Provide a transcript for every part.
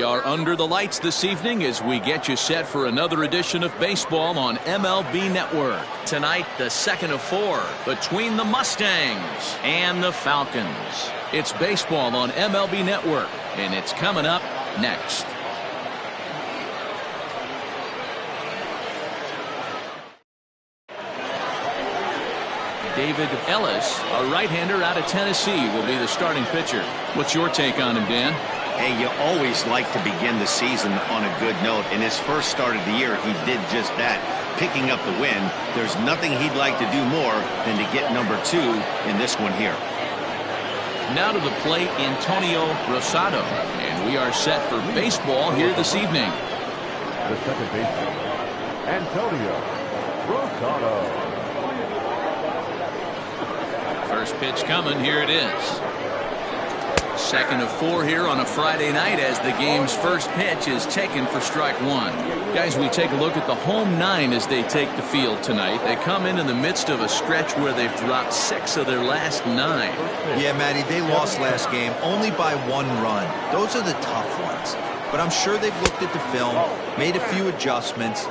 We are under the lights this evening as we get you set for another edition of baseball on MLB Network. Tonight, the second of 4 between the Mustangs and the Falcons. It's baseball on MLB Network, and it's coming up next. David Ellis, a right-hander out of Tennessee, will be the starting pitcher. What's your take on him, Dan? Hey, you always like to begin the season on a good note. In his first start of the year, he did just that, picking up the win. There's nothing he'd like to do more than to get number 2 in this one here. Now to the plate, Antonio Rosado, and we are set for baseball here this evening. The second baseman, Antonio Rosado. First pitch coming. Here it is. Second of 4 here on a Friday night as the game's first pitch is taken for strike 1. Guys, we take a look at the home 9 as they take the field tonight. They come in the midst of a stretch where they've dropped 6 of their last 9. Yeah, Matty, they lost last game only by 1 run. Those are the tough ones. But I'm sure they've looked at the film, made a few adjustments,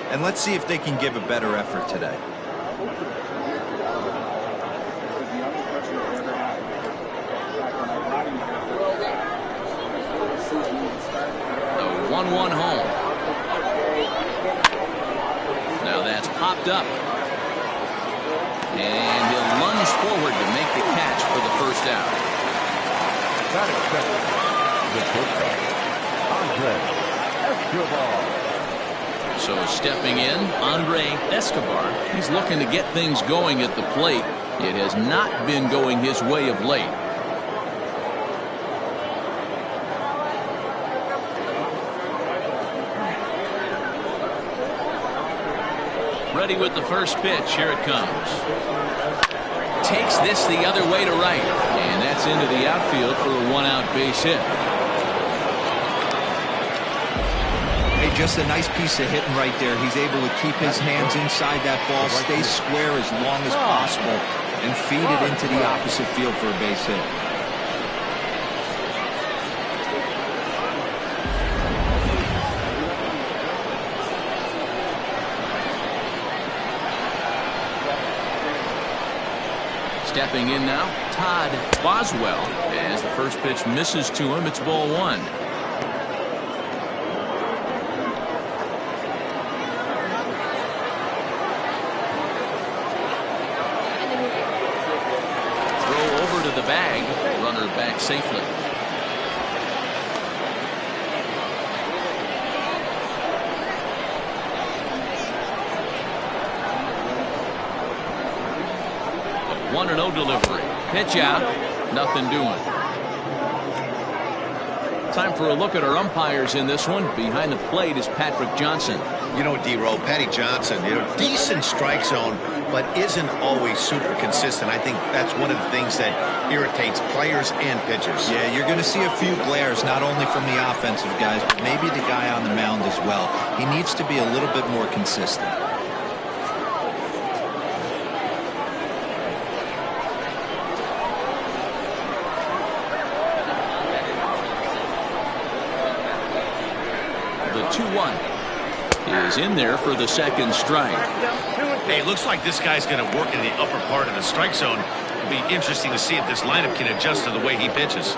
and let's see if they can give a better effort today. The 1-1 home. Now that's popped up. And he'll lunge forward to make the catch for the first out. So stepping in, Andre Escobar. He's looking to get things going at the plate. It has not been going his way of late. Ready with the first pitch. Here it comes. Takes this the other way to right. And that's into the outfield for a 1-out base hit. Hey, just a nice piece of hitting right there. He's able to keep his hands inside that ball, stay square as long as possible, and feed it into the opposite field for a base hit. Stepping in now, Todd Boswell. As the first pitch misses to him, it's ball 1. Throw over to the bag. Runner back safely. A 1-0 delivery. Pitch out. Nothing doing. Time for a look at our umpires in this one. Behind the plate is Patrick Johnson. You know, D-Roll, Patty Johnson, decent strike zone, but isn't always super consistent. I think that's one of the things that irritates players and pitchers. Yeah, you're going to see a few glares, not only from the offensive guys, but maybe the guy on the mound as well. He needs to be a little bit more consistent. The 2-1 is in there for the second strike. Hey, looks like this guy's going to work in the upper part of the strike zone. It'll be interesting to see if this lineup can adjust to the way he pitches.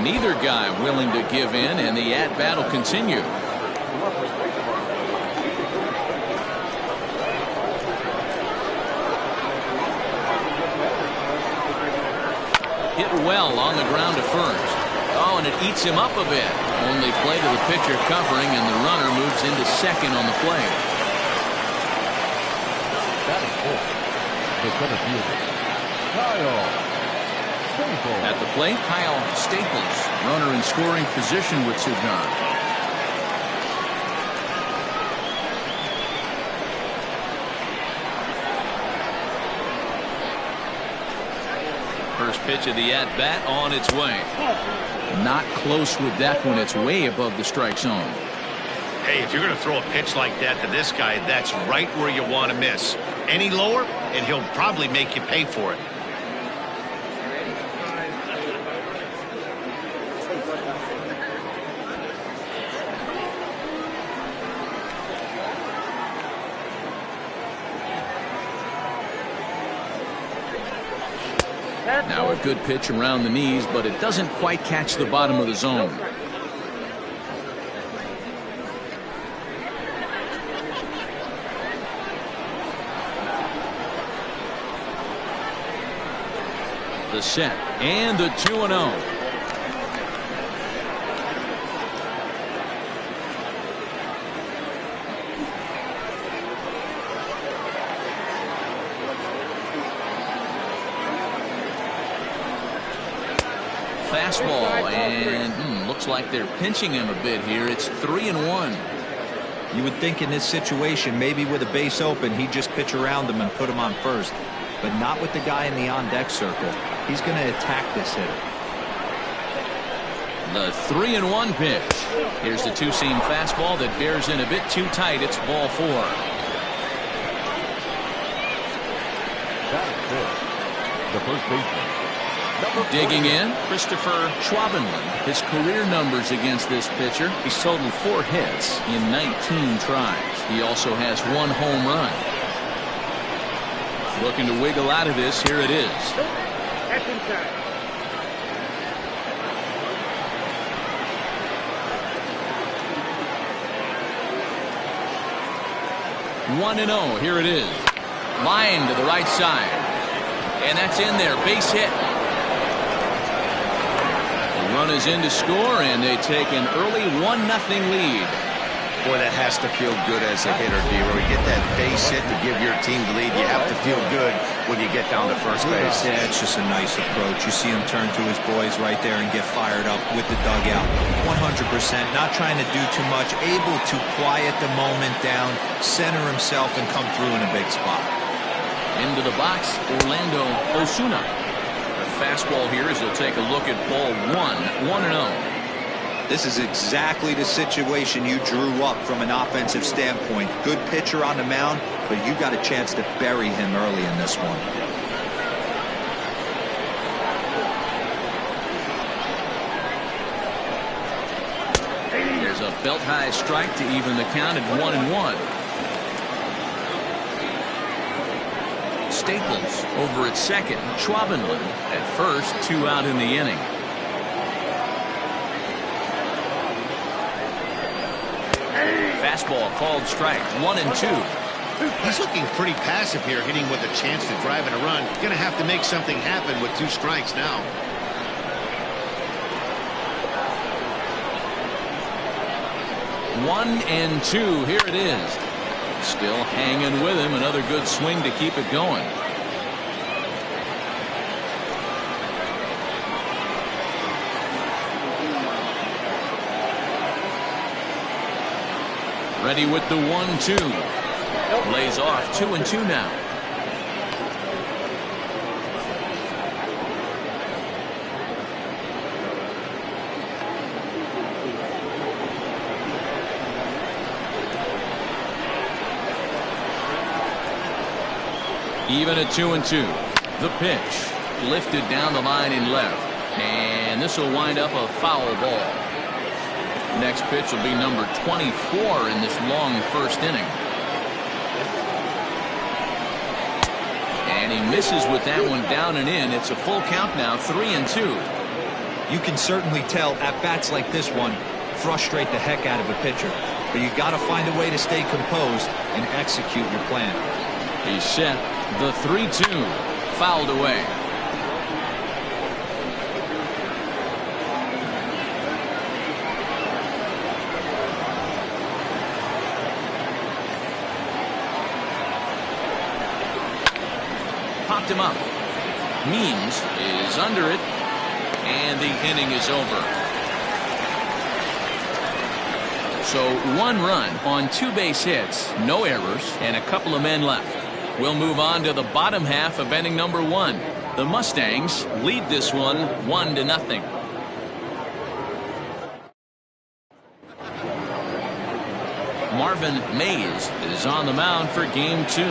Neither guy willing to give in, and the at-bat will continue. Hit well on the ground to first. Oh, and it eats him up a bit. Only play to the pitcher covering, and the runner moves into second on the play. At the plate, Kyle Staples. Runner in scoring position with 2 gone. First pitch of the at-bat on its way. Not close with that one. It's way above the strike zone. Hey, if you're going to throw a pitch like that to this guy, that's right where you want to miss. Any lower, and he'll probably make you pay for it. Now a good pitch around the knees, but it doesn't quite catch the bottom of the zone. The set and the 2-0. Fastball, and looks like they're pinching him a bit here. It's 3-1. You would think in this situation, maybe with a base open, he'd just pitch around him and put him on first. But not with the guy in the on-deck circle. He's going to attack this hitter. The 3-1 pitch. Here's the two-seam fastball that bears in a bit too tight. It's ball 4. That's it. The first baseman. Digging in, Christopher Schwabenland. His career numbers against this pitcher, he's totaled 4 hits in 19 tries. He also has 1 home run. Looking to wiggle out of this. Here it is. That's inside. One and 0. Here it is. Line to the right side. And that's in there. Base hit. The run is in to score, and they take an early 1-0 lead. Boy, that has to feel good as a hitter, D-Roy. You get that base hit to give your team the lead. You have to feel good when you get down to first base. Yeah, it's just a nice approach. You see him turn to his boys right there and get fired up with the dugout. 100%, not trying to do too much, able to quiet the moment down, center himself, and come through in a big spot. Into the box, Orlando Osuna. The fastball here as he'll take a look at ball 1, 1-0. This is exactly the situation you drew up from an offensive standpoint. Good pitcher on the mound, but you got a chance to bury him early in this one. There's a belt-high strike to even the count at 1-1. Staples over at second. Schwabenland at first. 2 out in the inning. Fastball called strike. 1-2. He's looking pretty passive here, hitting with a chance to drive in a run. Going to have to make something happen with 2 strikes now. One and 2. Here it is. Still hanging with him. Another good swing to keep it going. Ready with the 1-2. Lays off 2-2 now. Even at 2-2. The pitch lifted down the line in left, and this will wind up a foul ball. Next pitch will be number 24 in this long first inning. And he misses with that one down and in. It's a full count now, 3-2. You can certainly tell at bats like this one frustrate the heck out of a pitcher. But you got to find a way to stay composed and execute your plan. He's set. The 3-2 fouled away. Popped him up. Means is under it, and the inning is over. So 1 run on 2 base hits, no errors, and a couple of men left. We'll move on to the bottom half of inning number 1. The Mustangs lead this one 1-0. Marvin Mays is on the mound for game 2.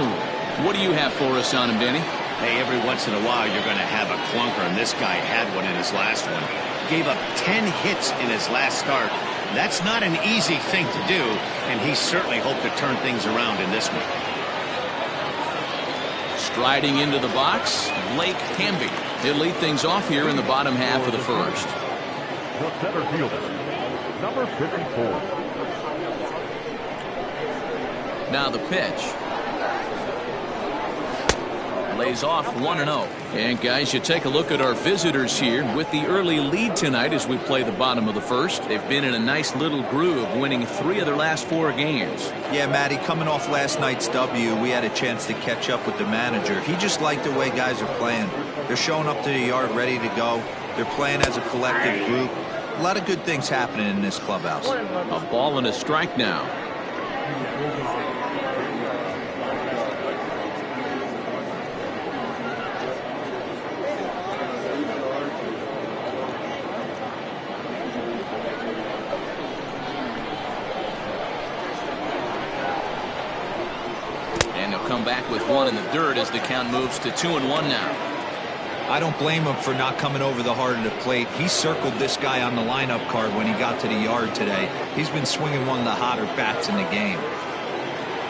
What do you have for us on him, Danny? Hey, every once in a while you're going to have a clunker, and this guy had one in his last one. Gave up 10 hits in his last start. That's not an easy thing to do, and he certainly hoped to turn things around in this one. Striding into the box, Blake Hamby. He'll lead things off here in the bottom half of the first. The center fielder, number 54. Now the pitch. Lays off 1-0. And guys, you take a look at our visitors here with the early lead tonight as we play the bottom of the first. They've been in a nice little groove, winning 3 of their last 4 games. Yeah, Matty, coming off last night's W, we had a chance to catch up with the manager. He just liked the way guys are playing. They're showing up to the yard ready to go. They're playing as a collective group. A lot of good things happening in this clubhouse. A ball and a strike now. Come back with 1 in the dirt as the count moves to 2-1 now. I don't blame him for not coming over the heart of the plate. He circled this guy on the lineup card when he got to the yard today. He's been swinging one of the hotter bats in the game.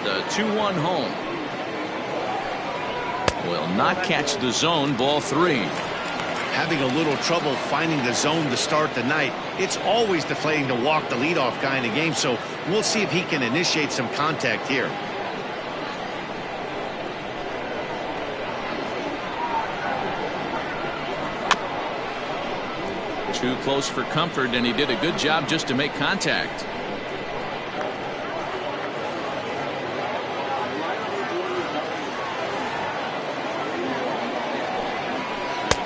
The 2-1 home. Will not catch the zone. Ball 3. Having a little trouble finding the zone to start the night. It's always deflating to walk the leadoff guy in the game, so we'll see if he can initiate some contact here. Too close for comfort, and he did a good job just to make contact.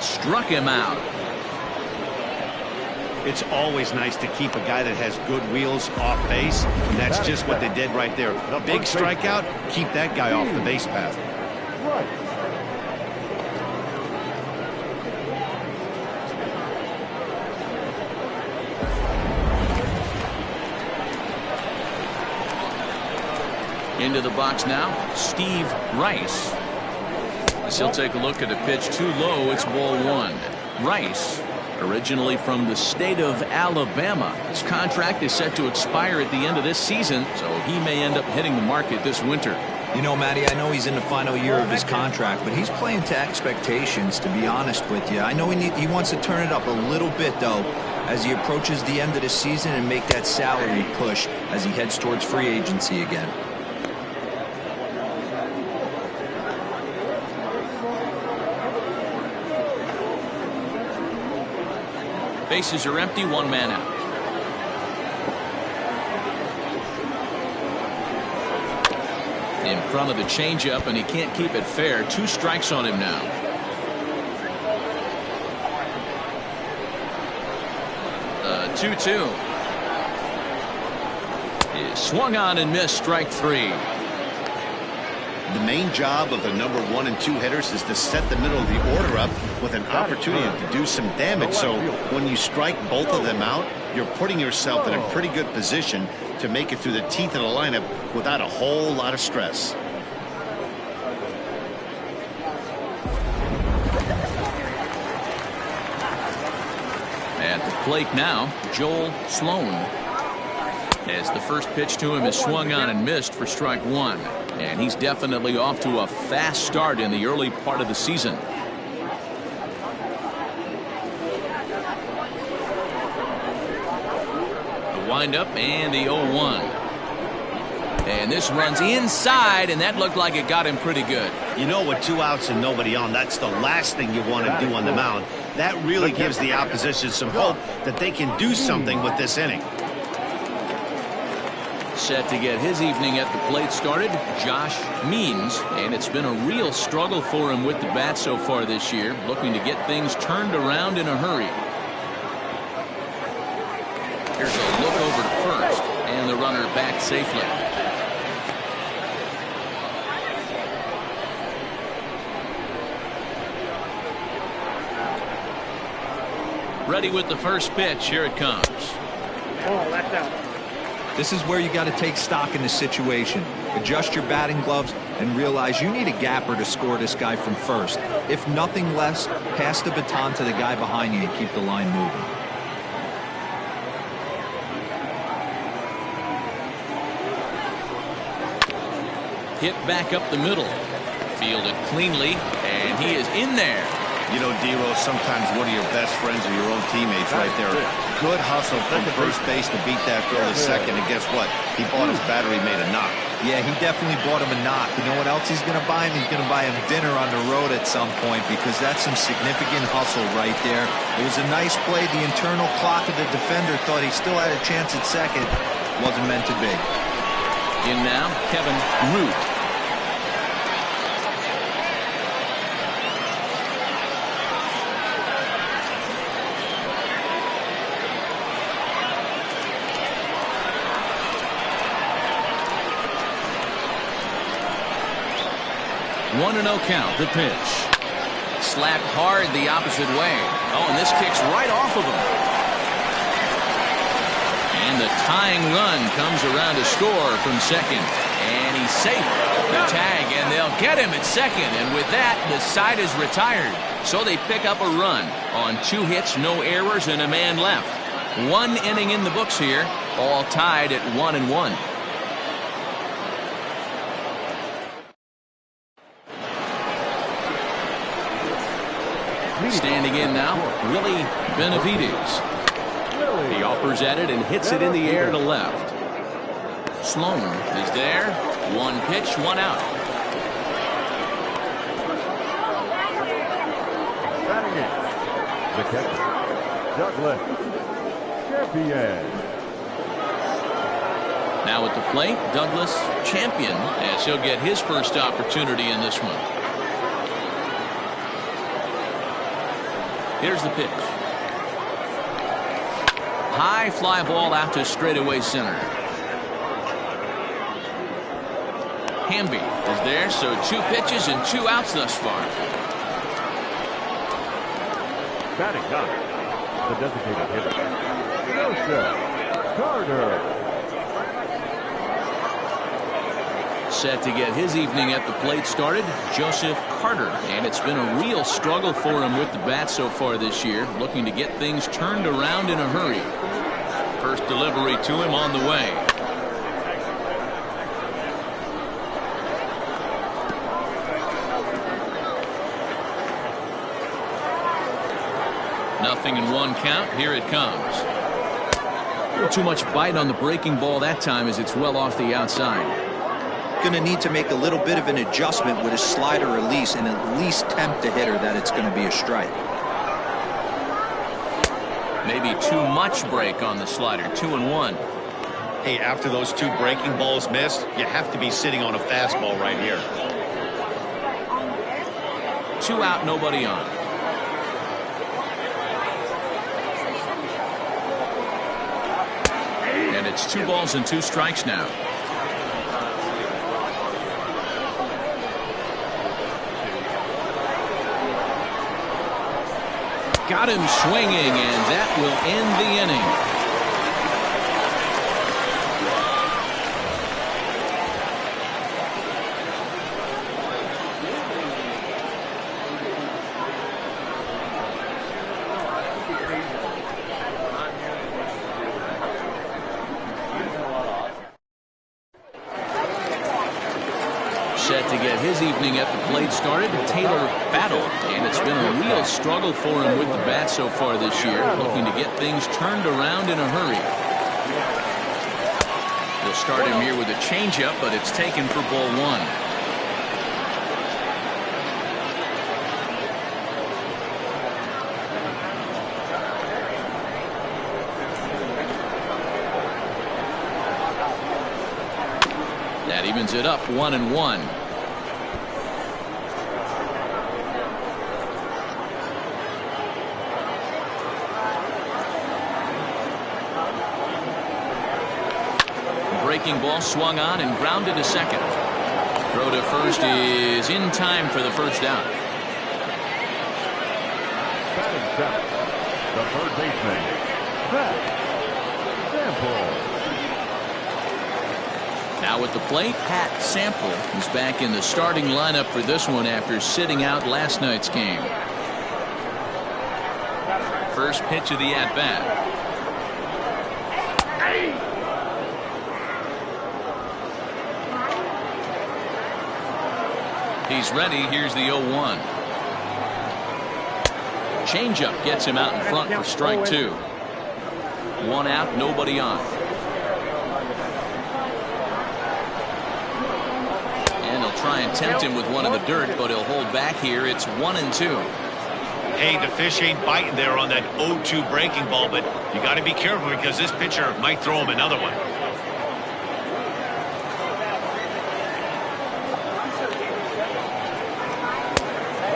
Struck him out. It's always nice to keep a guy that has good wheels off base, and that's just what they did right there. A big strikeout, keep that guy off the base path. Into the box now, Steve Rice. As he'll take a look at a pitch too low, it's ball 1. Rice, originally from the state of Alabama. His contract is set to expire at the end of this season, so he may end up hitting the market this winter. You know, Matty, I know he's in the final year of his contract, but he's playing to expectations, to be honest with you. I know he wants to turn it up a little bit, though, as he approaches the end of the season and make that salary push as he heads towards free agency again. Bases are empty, 1 man out. In front of the changeup, and he can't keep it fair. 2 strikes on him now. The 2-2 is swung on and missed. Strike 3. The main job of the number 1 and 2 hitters is to set the middle of the order up with an opportunity to do some damage. So when you strike both of them out, you're putting yourself in a pretty good position to make it through the teeth of the lineup without a whole lot of stress. At the plate now, Joel Sloan. As the first pitch to him is swung on and missed for strike 1. And he's definitely off to a fast start in the early part of the season. The windup and the 0-1. And this runs inside, and that looked like it got him pretty good. You know, with 2 outs and nobody on, that's the last thing you want to do on the mound. That really gives the opposition some hope that they can do something with this inning. Set to get his evening at the plate started, Josh Means, and it's been a real struggle for him with the bat so far this year, looking to get things turned around in a hurry. Here's a look over to first, and the runner back safely. Ready with the first pitch. Here it comes. Oh, that's out. This is where you got to take stock in the situation. Adjust your batting gloves and realize you need a gapper to score this guy from first. If nothing less, pass the baton to the guy behind you and keep the line moving. Hit back up the middle. Fielded cleanly, and he is in there. You know, D-Rose, sometimes one of your best friends are your own teammates right there. Good hustle from first base to beat that throw to second, and guess what? He bought his battery made a knock. Yeah, he definitely bought him a knock. You know what else he's going to buy him? He's going to buy him dinner on the road at some point, because that's some significant hustle right there. It was a nice play. The internal clock of the defender thought he still had a chance at second. Wasn't meant to be. In now, Kevin Root. One and no count. The pitch. Slapped hard the opposite way. Oh, and this kicks right off of him. And the tying run comes around to score from second. And he's safe. The tag, and they'll get him at second. And with that, the side is retired. So they pick up a run on 2 hits, no errors, and a man left. 1 inning in the books here, all tied at 1-1. Standing in now, Willie Benavides. He offers at it and hits it in the air to left. Sloan is there. 1 pitch, 1 out. Batting in, the catcher, Douglas Champion. Now at the plate, Douglas Champion, as he'll get his first opportunity in this one. Here's the pitch. High fly ball out to straightaway center. Hamby is there, so 2 pitches and 2 outs thus far. Batting ninth, the designated hitter, Joseph Carter. Set to get his evening at the plate started, Joseph Carter. And it's been a real struggle for him with the bat so far this year, looking to get things turned around in a hurry. First delivery to him on the way. Nothing in 1 count. Here it comes. A little too much bite on the breaking ball that time as it's well off the outside. Going to need to make a little bit of an adjustment with his slider release and at least tempt the hitter that it's going to be a strike. Maybe too much break on the slider. 2-1. Hey, after those 2 breaking balls missed, you have to be sitting on a fastball right here. 2 out, nobody on. And it's 2 balls and 2 strikes now. Got him swinging, and that will end the inning. Set to get his evening at the plate started, Taylor Battle, and it's been a real struggle for him with the bat so far this year, looking to get things turned around in a hurry. They'll start him here with a changeup, but it's taken for ball 1. That evens it up 1-1. Breaking ball swung on and grounded to second. Throw to first is in time for the first out. Batting seventh, the third baseman, Zach Sample. Now at the plate, Pat Sample, who's back in the starting lineup for this one after sitting out last night's game. First pitch of the at-bat. He's ready. Here's the 0-1. Changeup gets him out in front for strike 2. One out, nobody on. And he'll try and tempt him with one in the dirt, but he'll hold back here. It's 1-2. Hey, the fish ain't biting there on that 0-2 breaking ball, but you got to be careful because this pitcher might throw him another one.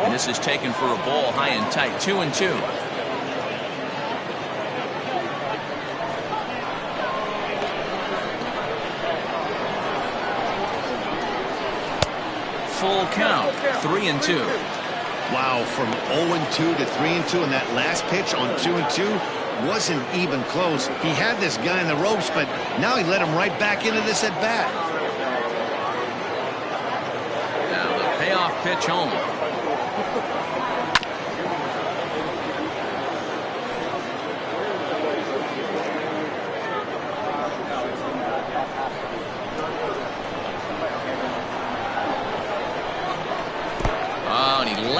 And this is taken for a ball high and tight. 2-2. Full count. 3-2. Wow, from 0-2 to 3-2, and that last pitch on 2-2 wasn't even close. He had this guy in the ropes, but now he let him right back into this at bat. Now the payoff pitch home.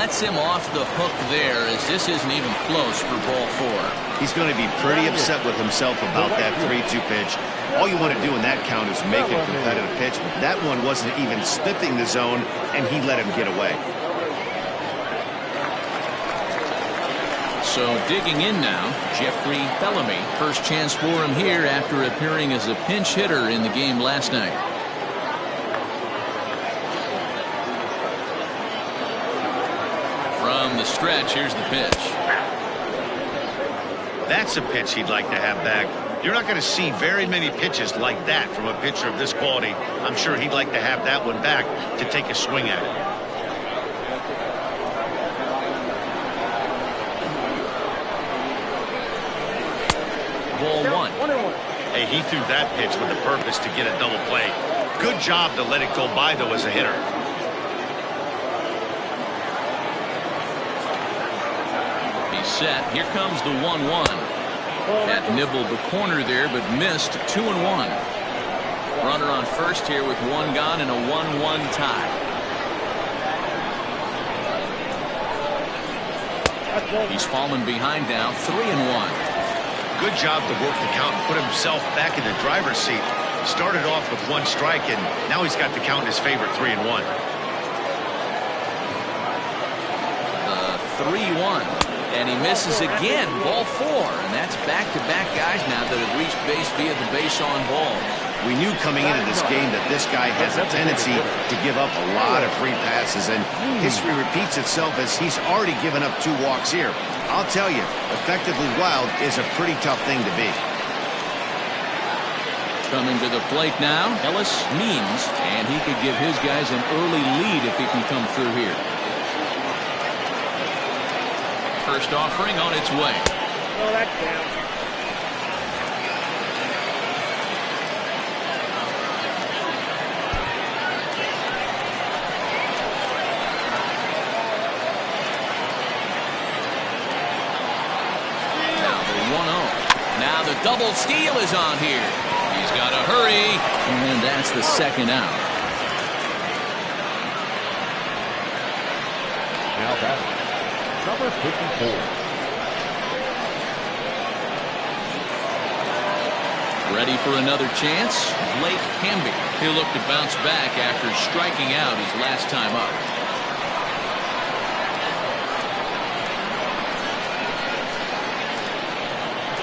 Lets him off the hook there, as this isn't even close for ball 4. He's going to be pretty upset with himself about that 3-2 pitch. All you want to do in that count is make a competitive pitch, but that one wasn't even sniffing the zone, and he let him get away. So digging in now, Jeffrey Bellamy. First chance for him here after appearing as a pinch hitter in the game last night. From the stretch, here's the pitch. That's a pitch he'd like to have back. You're not going to see very many pitches like that from a pitcher of this quality. I'm sure he'd like to have that one back to take a swing at it. Ball 1. Hey, he threw that pitch with the purpose to get a double play. Good job to let it go by, though, as a hitter. Set. Here comes the 1-1. That nibbled the corner there, but missed. 2-1. Runner on first here with one gone and a 1-1 tie. He's fallen behind now. 3-1. Good job to work the count and put himself back in the driver's seat. Started off with one strike, and now he's got the count in his favor. 3-1. The 3-1. And he misses again. Ball 4. And that's back-to-back guys now that have reached base via the base-on ball. We knew coming into this game that this guy has a tendency to give up a lot of free passes, and history repeats itself as he's already given up 2 walks here. I'll tell you, effectively wild is a pretty tough thing to be. Coming to the plate now, Ellis Means, and he could give his guys an early lead if he can come through here. First offering on its way. Oh, that's down. Now the 1-0. Now the double steal is on here. He's got to hurry, and that's the second out. Now batting, number 54. Ready for another chance? Blake Hamby. He'll look to bounce back after striking out his last time up.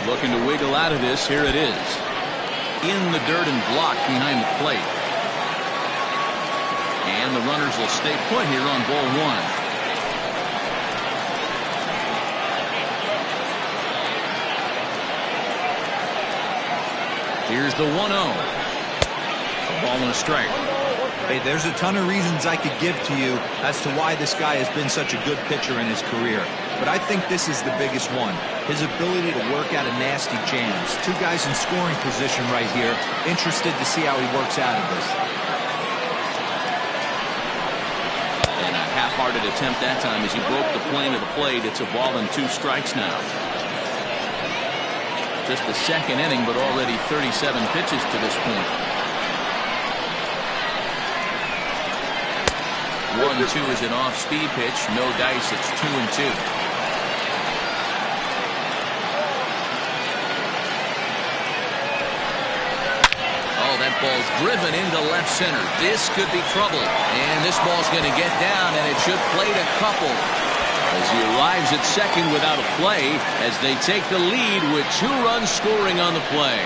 Looking to wiggle out of this. Here it is. In the dirt and blocked behind the plate. And the runners will stay put here on ball 1. Here's the 1-0. A ball and a strike. Hey, there's a ton of reasons I could give to you as to why this guy has been such a good pitcher in his career. But I think this is the biggest one. His ability to work out of nasty jams. Two guys in scoring position right here. Interested to see how he works out of this. And a half-hearted attempt that time as he broke the plane of the plate. It's a ball and 2 strikes now. Just the second inning, but already 37 pitches to this point. 1-2 is an off-speed pitch. No dice. It's 2-2. Oh, that ball's driven into left center. This could be trouble. And this ball's going to get down, and it should plate a couple. As he arrives at second without a play, as they take the lead with 2 runs scoring on the play.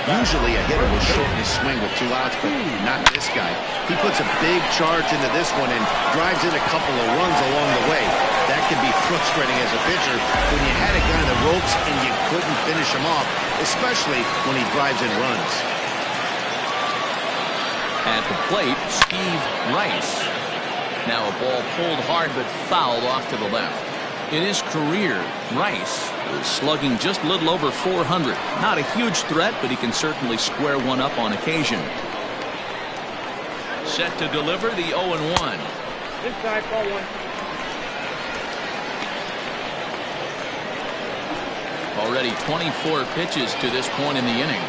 Usually a hitter will shorten his swing with 2 outs, but not this guy. He puts a big charge into this one and drives in a couple of runs along the way. That can be frustrating as a pitcher when you had a guy in the ropes and you couldn't finish him off, especially when he drives in runs. At the plate, Steve Rice. Now a ball pulled hard but fouled off to the left. In his career, Rice is slugging just a little over 400. Not a huge threat, but he can certainly square one up on occasion. Set to deliver the 0-1. Inside, ball 1. Already 24 pitches to this point in the inning.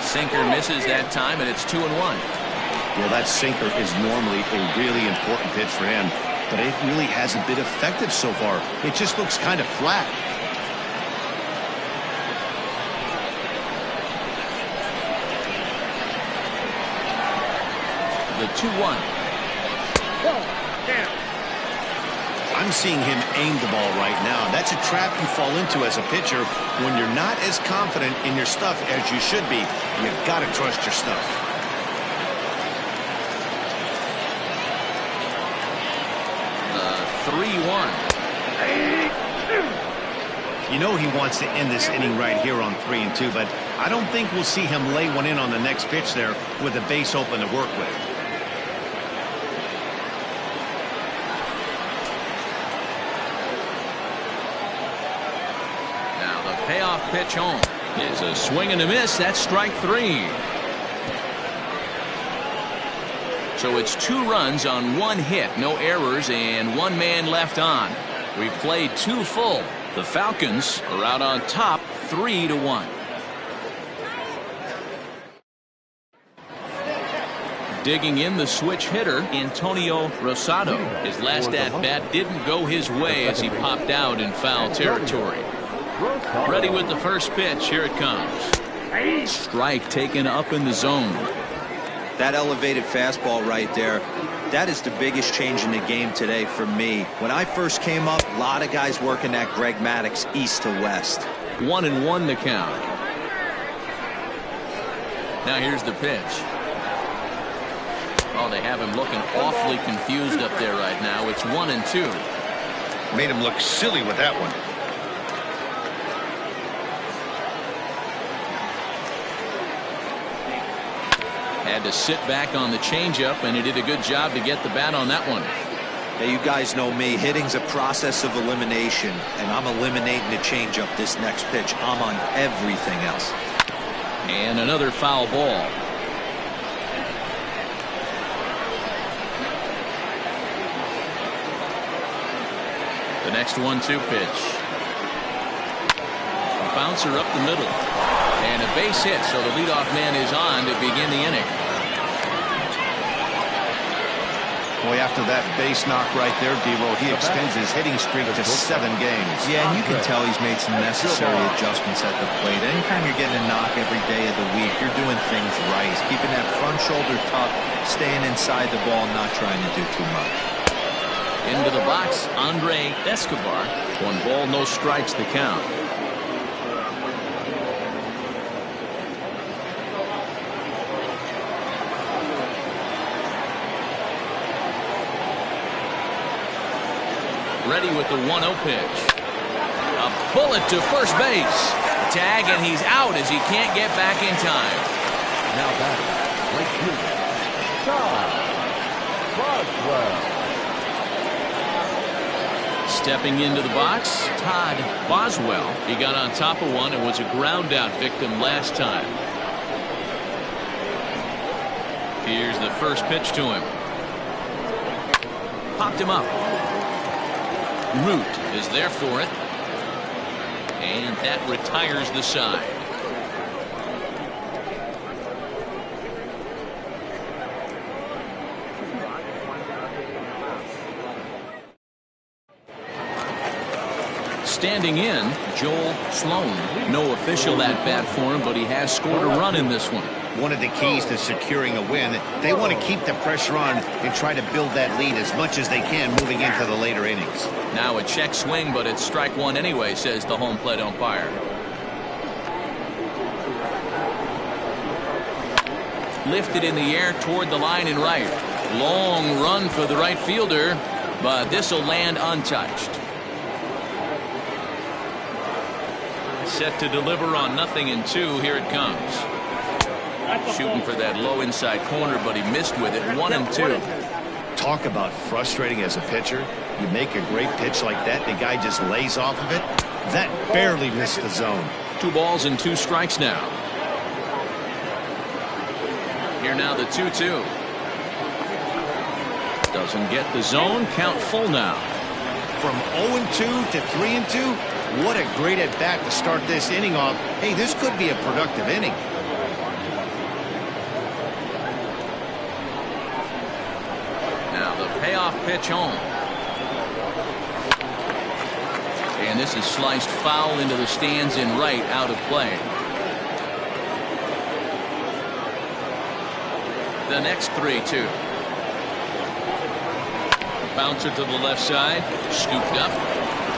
Sinker misses that time, and it's 2-1. Well, that sinker is normally a really important pitch for him, but it really hasn't been effective so far. It just looks kind of flat. The 2-1. Down. I'm seeing him aim the ball right now. That's a trap you fall into as a pitcher when you're not as confident in your stuff as you should be. You've got to trust your stuff. 3-1. You know he wants to end this inning right here on 3-2, but I don't think we'll see him lay one in on the next pitch there with the base open to work with. Now the payoff pitch home is a swing and a miss. That's strike 3. So it's 2 runs on 1 hit, no errors, and 1 man left on. We've played 2 full. The Falcons are out on top 3-1. Digging in the switch hitter, Antonio Rosado. His last at-bat didn't go his way as he popped out in foul territory. Ready with the first pitch. Here it comes. Strike taken up in the zone. That elevated fastball right there, that is the biggest change in the game today for me. When I first came up, a lot of guys working that Greg Maddux east to west. 1-1 the count. Now here's the pitch. Oh, they have him looking awfully confused up there right now. It's 1-2. Made him look silly with that one. Had to sit back on the changeup, and he did a good job to get the bat on that one. Hey, you guys know me. Hitting's a process of elimination, and I'm eliminating the changeup this next pitch. I'm on everything else. And another foul ball. The next 1-2 pitch. A bouncer up the middle. And a base hit, so the leadoff man is on to begin the inning. Boy, after that base knock right there, Devo, he extends his hitting streak to 7 games. Yeah, and you can tell he's made some necessary adjustments at the plate. Anytime you're getting a knock every day of the week, you're doing things right. He's keeping that front shoulder tucked, staying inside the ball, not trying to do too much. Into the box, Andre Escobar. 1 ball, no strikes the count. Ready with the 1-0 pitch. A bullet to first base. tag, and he's out as he can't get back in time. Now batting, right fielder, Todd Boswell. Stepping into the box, Todd Boswell. He got on top of one and was a ground out victim last time. Here's the first pitch to him. Popped him up. Root is there for it. And that retires the side. Standing in, Joel Sloan. No official at bat for him, but he has scored a run in this one. One of the keys to securing a win, they want to keep the pressure on and try to build that lead as much as they can moving into the later innings. Now a check swing, but it's strike one anyway, says the home plate umpire. Lifted in the air toward the line and right. Long run for the right fielder, but this will land untouched. Set to deliver on 0-2. Here it comes. Shooting for that low inside corner, but he missed with it. 1-2. Talk about frustrating as a pitcher. You make a great pitch like that, the guy just lays off of it. That barely missed the zone. 2 balls and 2 strikes now. Here now the 2-2. Doesn't get the zone. Count full now. From 0-2 to 3-2. What a great at bat to start this inning off. Hey, this could be a productive inning. Now the payoff pitch home. And this is sliced foul into the stands in right, out of play. The next 3-2. Bouncer to the left side. Scooped up.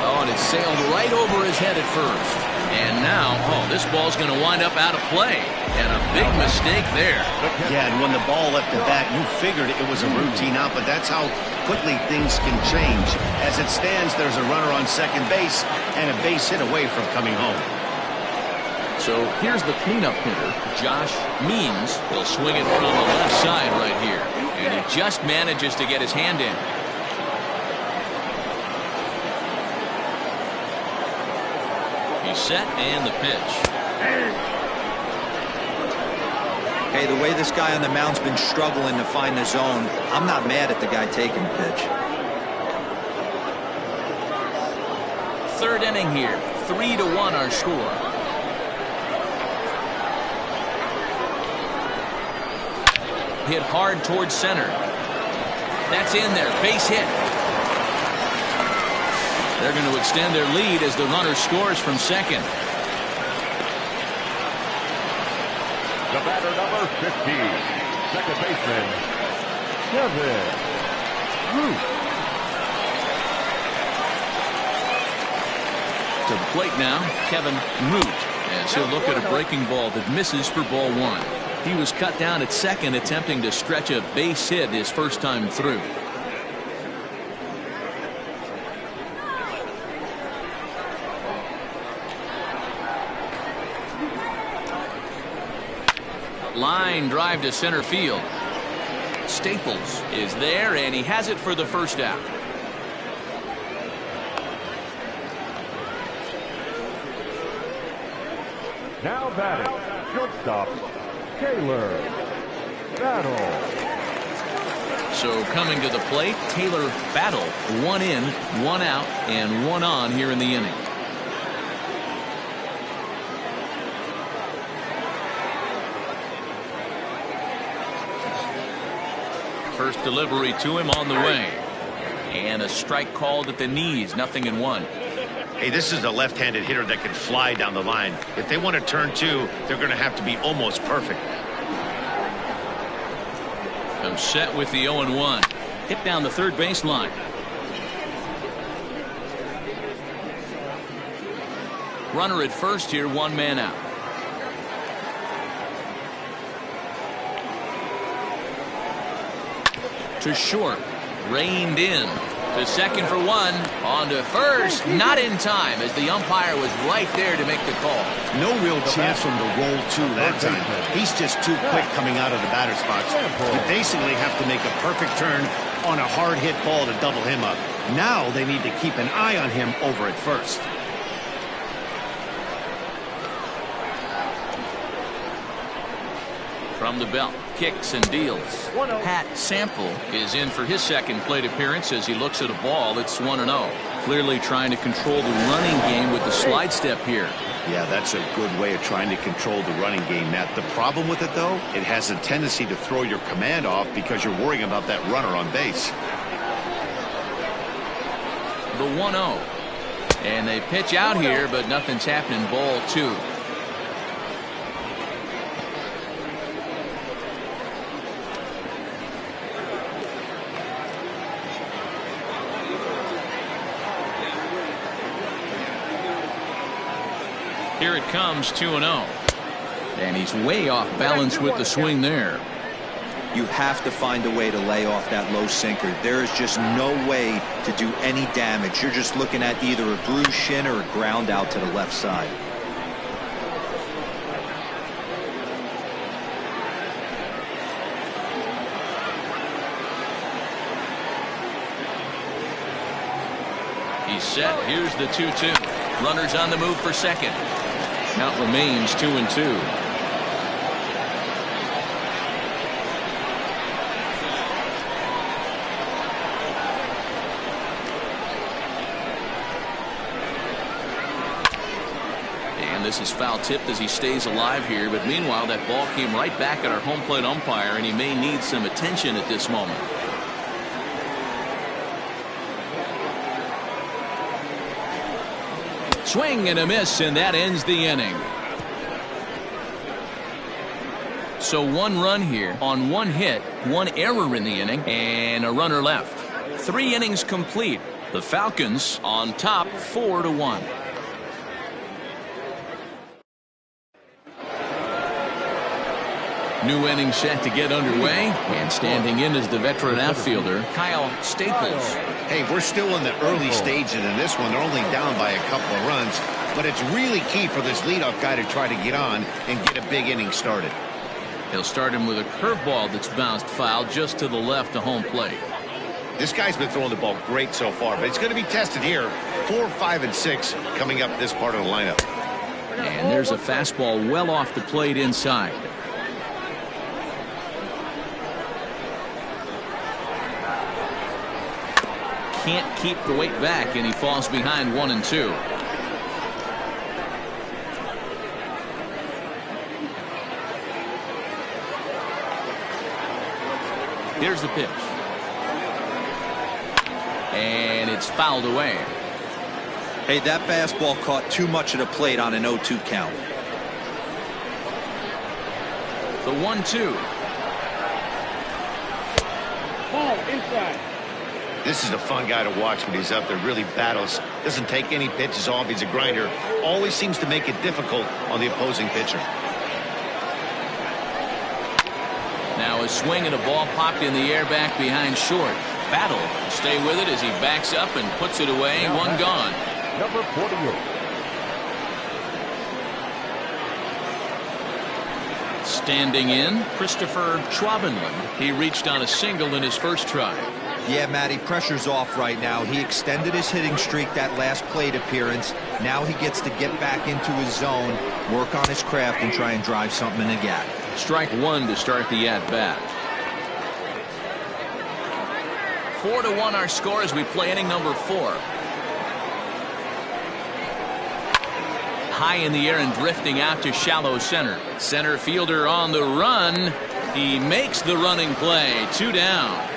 Oh, and it sailed right over his head at first. And now, this ball's going to wind up out of play. And a big mistake there. Yeah, and when the ball left the bat, you figured it was a routine out, but that's how quickly things can change. As it stands, there's a runner on second base and a base hit away from coming home. So here's the cleanup hitter, Josh Means. He'll swing it from the left side right here. And he just manages to get his hand in. Set and the pitch. Hey, the way this guy on the mound's been struggling to find the zone, I'm not mad at the guy taking the pitch. Third inning here. 3-1 our score. Hit hard towards center. That's in there. Base hit. They're going to extend their lead as the runner scores from second. The batter, number 15, second baseman, Kevin Root. To the plate now, Kevin Root, as he'll look at a breaking ball that misses for ball 1. He was cut down at second, attempting to stretch a base hit his first time through. Line drive to center field. Staples is there, and he has it for the first out. Now batting, shortstop, Taylor Battle. So coming to the plate, Taylor Battle. 1 in, 1 out, and 1 on here in the inning. First delivery to him on the way. And a strike called at the knees. 0-1. Hey, this is a left-handed hitter that can fly down the line. If they want to turn 2, they're going to have to be almost perfect. Comes set with the 0-1. Hit down the third baseline. Runner at first here, 1 man out. To short, reined in. To second for one. On to first. Not in time, as the umpire was right there to make the call. No real chance for him to roll two that time. He's just too quick coming out of the batter's box. You basically have to make a perfect turn on a hard hit ball to double him up. Now they need to keep an eye on him over at first. From the belt, kicks and deals. Pat Sample is in for his second plate appearance as he looks at a ball that's 1-0. Clearly trying to control the running game with the slide step here. Yeah, that's a good way of trying to control the running game, Matt. The problem with it, though, it has a tendency to throw your command off because you're worrying about that runner on base. The 1-0. And they pitch out here, but nothing's happening. Ball 2. Here it comes, 2-0. And he's way off balance with the swing there. You have to find a way to lay off that low sinker. There is just no way to do any damage. You're just looking at either a bruised shin or a ground out to the left side. He's set. Here's the 2-2. Runners on the move for second. Count remains 2-2. And this is foul tipped as he stays alive here. But meanwhile, that ball came right back at our home plate umpire, and he may need some attention at this moment. Swing and a miss, and that ends the inning. So 1 run here on 1 hit, 1 error in the inning, and a runner left. 3 innings complete. The Falcons on top 4-1. New inning set to get underway, and standing in is the veteran outfielder, Kyle Staples. Hey, we're still in the early stages in this one. They're only down by a couple of runs, but it's really key for this leadoff guy to try to get on and get a big inning started. He'll start him with a curveball that's bounced foul just to the left of home plate. This guy's been throwing the ball great so far, but it's going to be tested here. 4, 5, and 6 coming up this part of the lineup. And there's a fastball well off the plate inside. Can't keep the weight back, and he falls behind 1-2. Here's the pitch. And it's fouled away. Hey, that fastball caught too much of the plate on an 0-2 count. The 1-2. Ball inside. This is a fun guy to watch when he's up there. Really battles. Doesn't take any pitches off. He's a grinder. Always seems to make it difficult on the opposing pitcher. Now a swing and a ball popped in the air back behind short. Battle. Stay with it as he backs up and puts it away. One gone. Number 48. Standing in, Christopher Schwabenland. He reached on a single in his first try. Yeah, Matty, pressure's off right now. He extended his hitting streak that last plate appearance. Now he gets to get back into his zone, work on his craft, and try and drive something in the gap. Strike 1 to start the at-bat. 4-1 our score as we play inning number 4. High in the air and drifting out to shallow center. Center fielder on the run. He makes the running play. 2 down.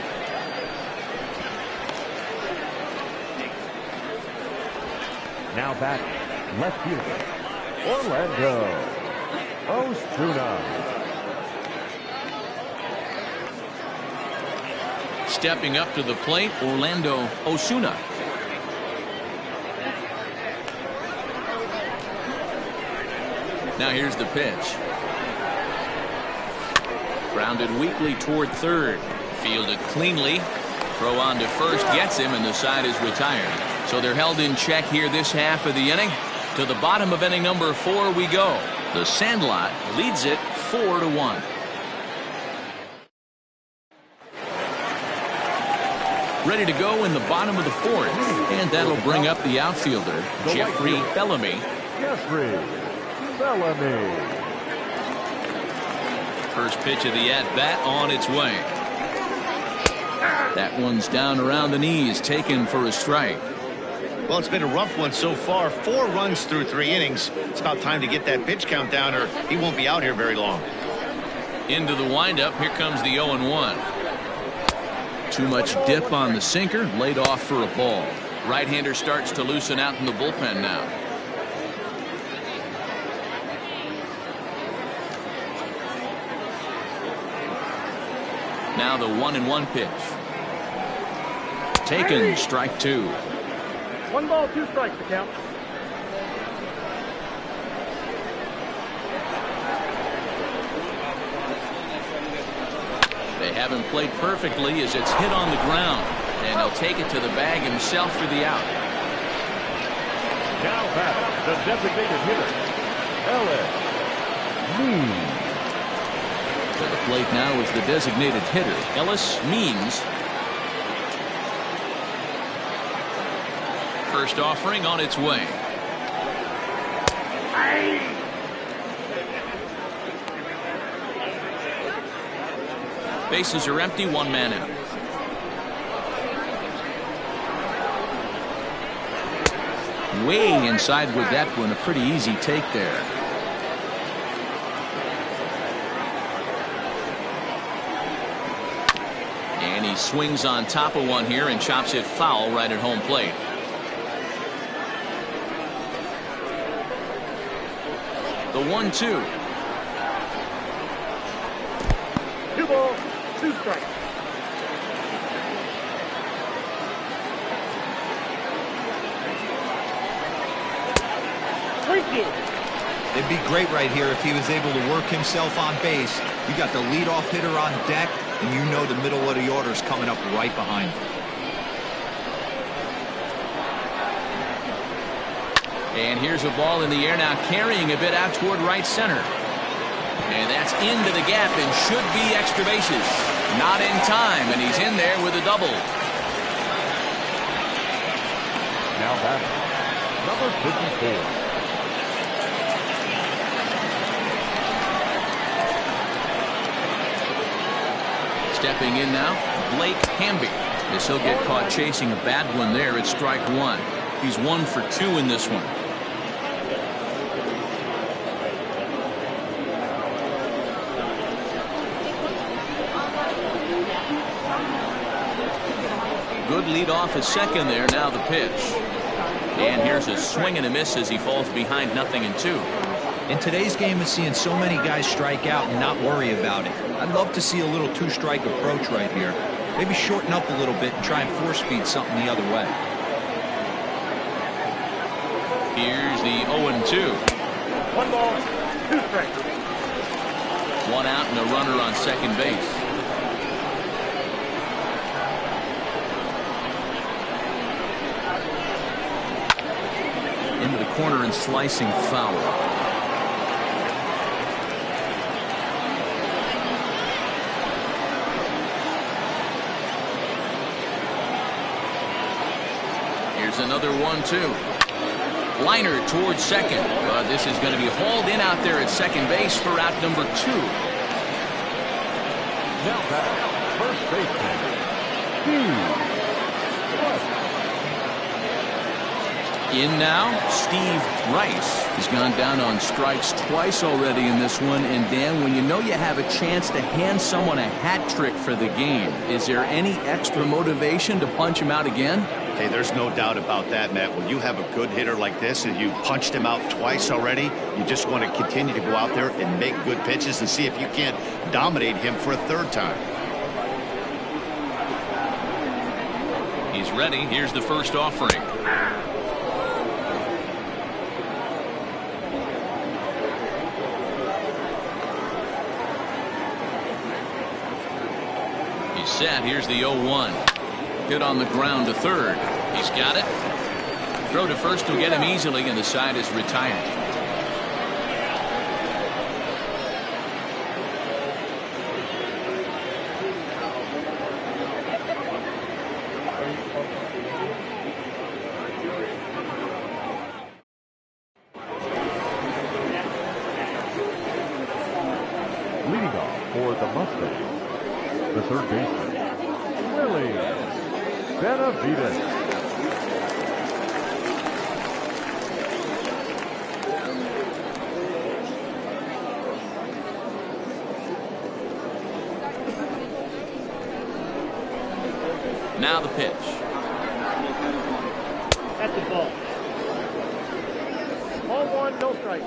Now back, left fielder, Orlando Osuna. Stepping up to the plate, Orlando Osuna. Now here's the pitch. Grounded weakly toward third. Fielded cleanly. Throw on to first gets him, and the side is retired. So they're held in check here this half of the inning. To the bottom of inning number 4 we go. The Sandlot leads it 4-1. Ready to go in the bottom of the 4th, and that'll bring up the outfielder, Jeffrey Bellamy. Jeffrey Bellamy. First pitch of the at-bat on its way. That one's down around the knees, taken for a strike. Well, it's been a rough one so far. 4 runs through 3 innings. It's about time to get that pitch count down, or he won't be out here very long. Into the windup. Here comes the 0-1. Too much dip on the sinker, laid off for a ball. Right-hander starts to loosen out in the bullpen now. Now the 1-1 pitch. Taken, strike 2. 1 ball, 2 strikes to count. They haven't played perfectly as it's hit on the ground, and he'll take it to the bag himself for the out. Now back, the designated hitter, Ellis Means. To the plate now is the designated hitter, Ellis Means. First offering on its way. Bases are empty, 1 man out. Way inside with that one, a pretty easy take there. And he swings on top of one here and chops it foul right at home plate. The 1-2. 2 balls, 2 strikes. It'd be great right here if he was able to work himself on base. You got the leadoff hitter on deck, and you know the middle of the order is coming up right behind him. And here's a ball in the air now, carrying a bit out toward right center. And that's into the gap and should be extra bases. Not in time, and he's in there with a double. Now batting, number 54. Stepping in now, Blake Hamby. As he'll get caught chasing a bad one there at strike 1. He's 1 for 2 in this one. Good lead off at second there. Now the pitch. And here's a swing and a miss as he falls behind 0-2. In today's game of seeing so many guys strike out and not worry about it, I'd love to see a little 2-strike approach right here. Maybe shorten up a little bit and try and force-feed something the other way. Here's the 0-2. 1 ball, 2 strikes. 1 out and a runner on second base. Into the corner and slicing foul. Here's another 1-2. Liner towards second. This is going to be hauled in out there at second base for out number 2. Now back, first baseman, In now, Steve Rice. He's gone down on strikes twice already in this one. And Dan, when you know you have a chance to hand someone a hat trick for the game, is there any extra motivation to punch him out again? Hey, there's no doubt about that, Matt. When you have a good hitter like this and you punched him out twice already, you just want to continue to go out there and make good pitches and see if you can't dominate him for a 3rd time. He's ready. Here's the first offering. He's set. Here's the 0-1. Hit on the ground to third. He's got it. Throw to first will get him easily, and the side is retired. Leading off for the Mustangs, the third baseman, Xanadu. Now the pitch. That's the ball. Ball one, no strike.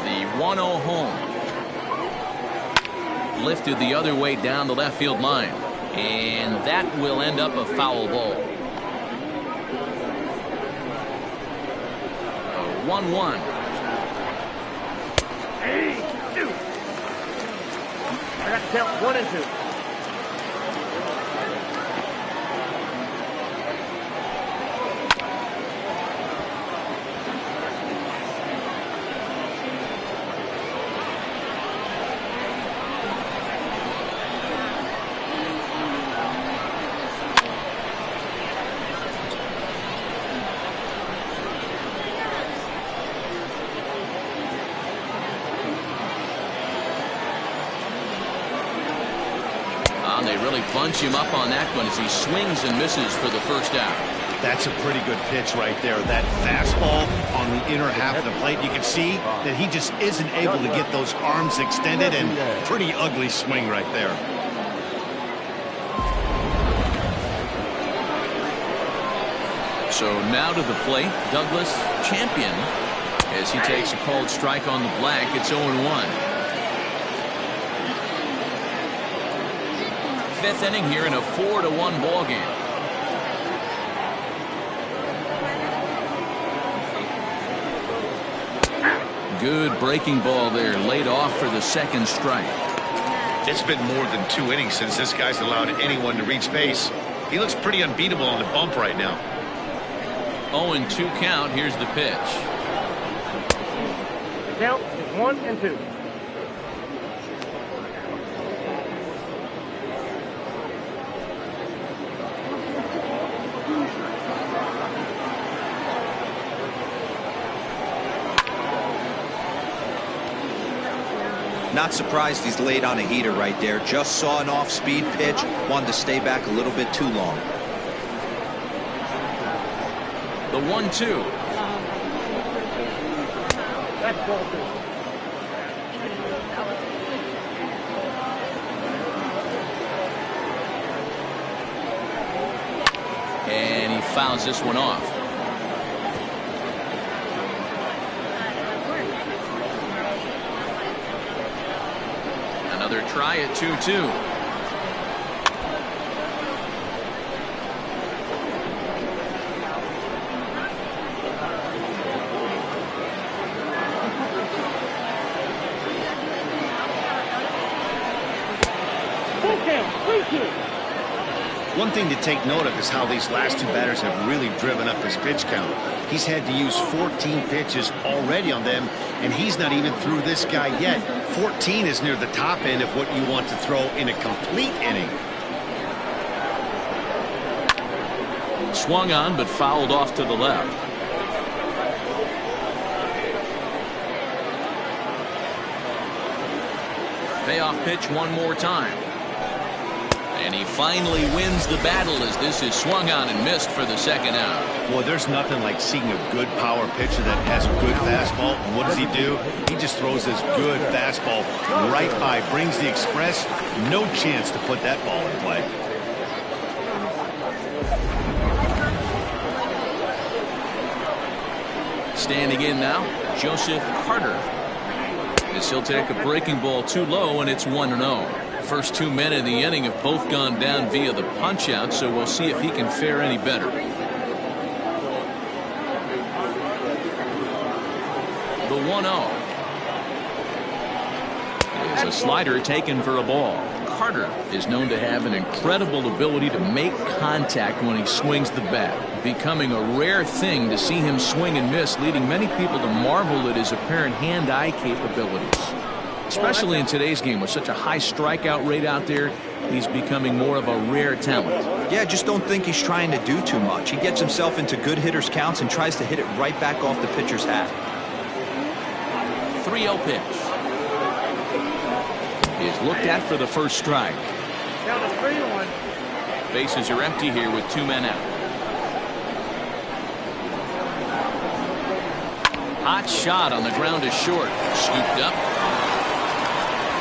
The 1-0 home. Lifted the other way down the left field line. And that will end up a foul ball. 1-1. Hey, two. I got to count 1 and 2. They really bunch him up on that one as he swings and misses for the first out. That's a pretty good pitch right there. That fastball on the inner half of the plate. You can see that he just isn't able to get those arms extended, and pretty ugly swing right there. So now to the plate, Douglas Champion, as he takes a called strike on the black. It's 0-1. Fifth inning here in a 4-1 ball game. Good breaking ball there, laid off for the second strike. It's been more than 2 innings since this guy's allowed anyone to reach base. He looks pretty unbeatable on the bump right now. 0-2 count. Here's the pitch. The count is 1 and 2. Not surprised he's laid on a heater right there. Just saw an off-speed pitch. Wanted to stay back a little bit too long. The 1-2. That's ball 2. And he fouls this one off. Another try at 2-2. Full count, 3-2. One thing to take note of is how these last 2 batters have really driven up his pitch count. He's had to use 14 pitches already on them, and he's not even through this guy yet. 14 is near the top end of what you want to throw in a complete inning. Swung on, but fouled off to the left. Payoff pitch one more time. And he finally wins the battle as this is swung on and missed for the second out. Boy, there's nothing like seeing a good power pitcher that has a good fastball. And what does he do? He just throws this good fastball right by, brings the express. No chance to put that ball in play. Standing in now, Joseph Carter. As he'll take a breaking ball too low, and it's 1-0. First 2 men in the inning have both gone down via the punch out, so we'll see if he can fare any better. The 1-0. It's a slider taken for a ball. Carter is known to have an incredible ability to make contact when he swings the bat, becoming a rare thing to see him swing and miss, leading many people to marvel at his apparent hand-eye capabilities. Especially in today's game with such a high strikeout rate out there, he's becoming more of a rare talent. Yeah, I just don't think he's trying to do too much. He gets himself into good hitters' counts and tries to hit it right back off the pitcher's hat. 3-0 pitch. Is looked at for the first strike. Down to 3-1. Bases are empty here with 2 men out. Hot shot on the ground is short. Scooped up.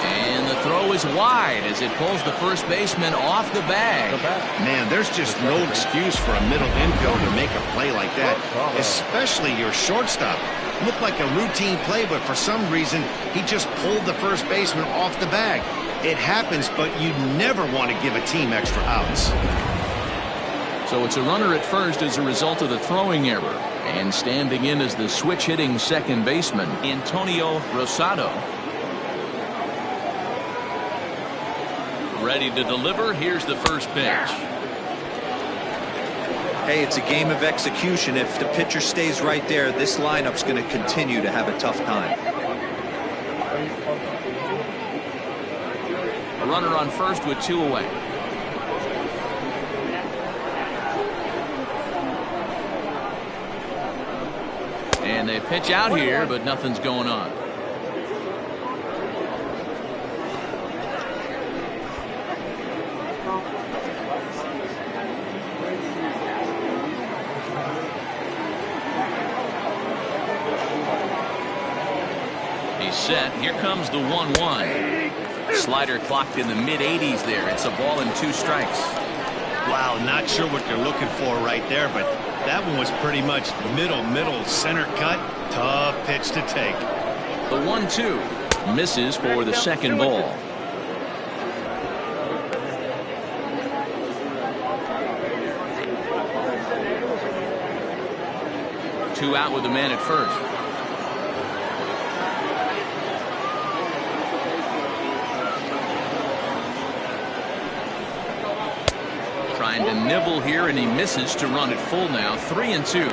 And the throw is wide as it pulls the first baseman off the bag. Man, there's just no excuse for a middle infielder to make a play like that, especially your shortstop. Looked like a routine play, but for some reason, he just pulled the first baseman off the bag. It happens, but you never want to give a team extra outs. So it's a runner at first as a result of the throwing error. And standing in as the switch-hitting second baseman, Antonio Rosado. Ready to deliver. Here's the first pitch. Hey, it's a game of execution. If the pitcher stays right there, this lineup's going to continue to have a tough time. A runner on first with 2 away. And they pitch out here, but nothing's going on. Set. Here comes the 1-1. Slider clocked in the mid-80s there. It's a ball and 2 strikes. Wow, not sure what they're looking for right there, but that one was pretty much middle center cut. Tough pitch to take. The 1-2 misses for the second ball. Two out with the man at first. Trying to nibble here, and he misses to run it full now. 3-2.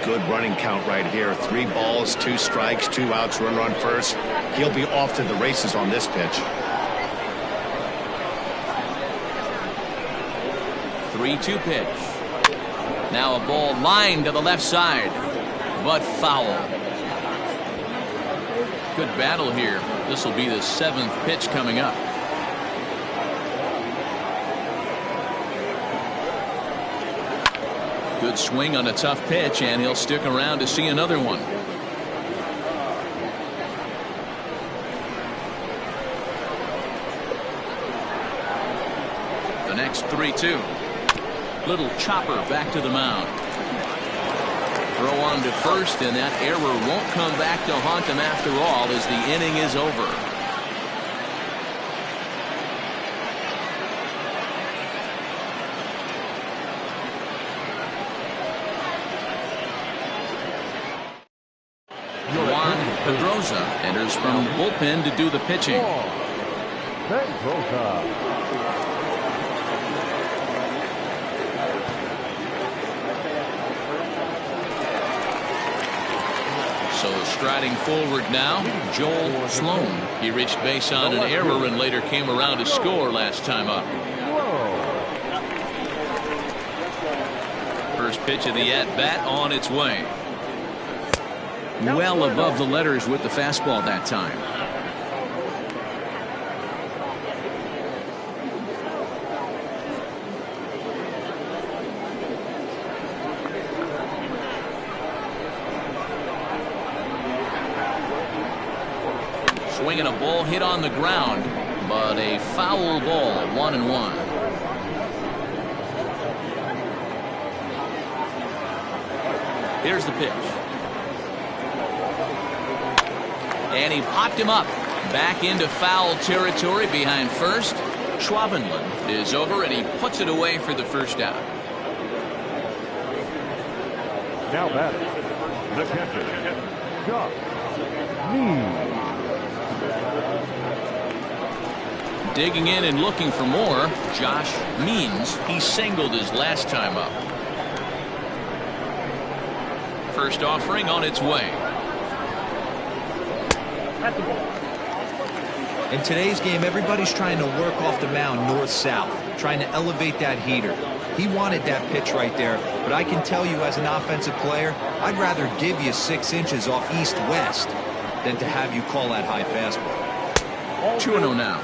Good running count right here. 3 balls, 2 strikes, 2 outs, runner on first. He'll be off to the races on this pitch. 3-2 pitch. Now a ball lined to the left side, but foul. Good battle here. This will be the 7th pitch coming up. Good swing on a tough pitch, and he'll stick around to see another one. The next 3-2. Little chopper back to the mound. Throw on to first, and that error won't come back to haunt him after all as the inning is over. Pedroza enters from bullpen to do the pitching. So striding forward now, Joel Sloan. He reached base on an error and later came around to score last time up. First pitch of the at-bat on its way. Well above the letters with the fastball that time. Swinging a ball hit on the ground, but a foul ball. 1-1. Here's the pitch. And he popped him up. Back into foul territory behind first. Schwabenland is over, and he puts it away for the first out. Now batting, the catcher, Josh Lee. Digging in and looking for more. Josh Means he singled his last time up. First offering on its way. In today's game, everybody's trying to work off the mound north-south, trying to elevate that heater. He wanted that pitch right there, but I can tell you as an offensive player, I'd rather give you 6 inches off east-west than to have you call that high fastball. 2-0 now.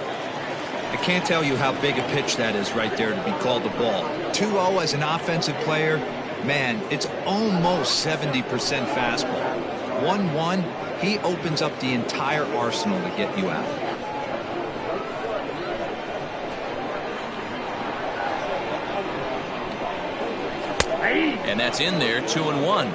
I can't tell you how big a pitch that is right there to be called a ball. 2-0 as an offensive player, man, it's almost 70% fastball. 1-1, he opens up the entire arsenal to get you out. And that's in there, 2-1.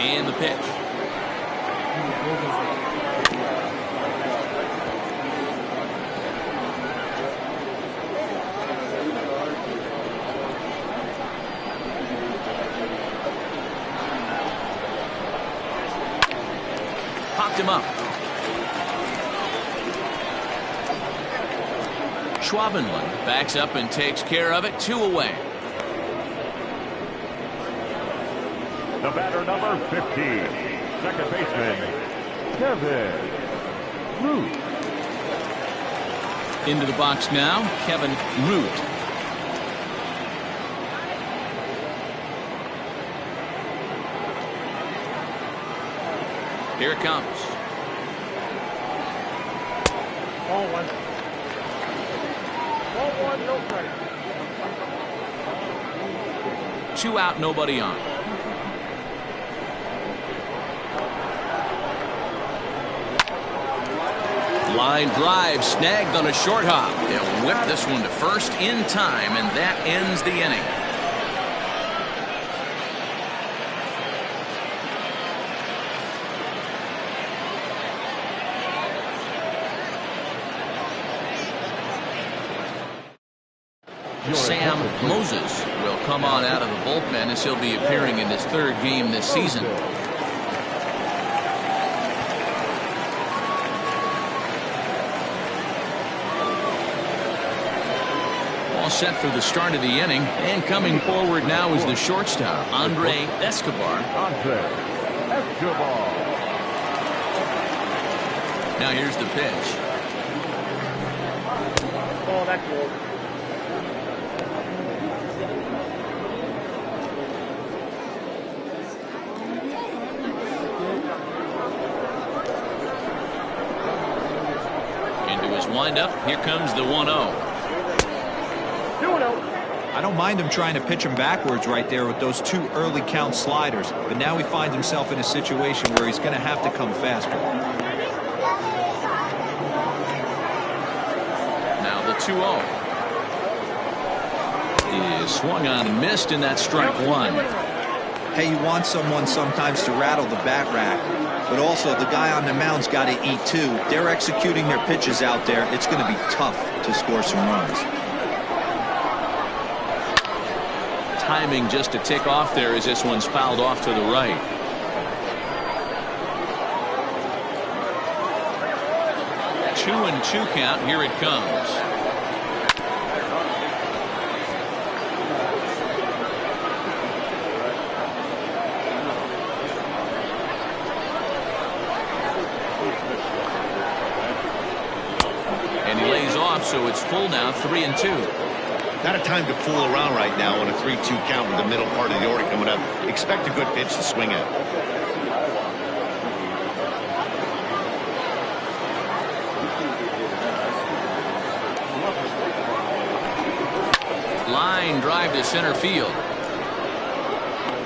And the pitch. Popped him up. Schwabenland backs up and takes care of it. 2 away. The batter, number 15, second baseman, Kevin Root. Into the box now, Kevin Root. Here it comes. Ball 1. Ball 1, no strike. 2 out, nobody on. Line drive snagged on a short hop. They'll whip this one to first in time, and that ends the inning. Sam Moses will come on out of the bullpen as he'll be appearing in his 3rd game this season. All set for the start of the inning, and coming forward now is the shortstop, Andre Escobar. Now here's the pitch. Oh, that's cool. Into his windup, here comes the 1-0. I don't mind him trying to pitch him backwards right there with those 2 early count sliders, but now he finds himself in a situation where he's going to have to come fastball. Now the 2-0 is swung on and missed, and that's strike 1. Hey, you want someone sometimes to rattle the bat rack, but also the guy on the mound's got to eat too. They're executing their pitches out there. It's going to be tough to score some runs. Timing just to tick off there as this one's fouled off to the right. Two and 2 count. Here it comes. And he lays off, so it's full now, 3 and 2. Not a time to fool around right now on a 3-2 count with the middle part of the order coming up. Expect a good pitch to swing at. Line drive to center field.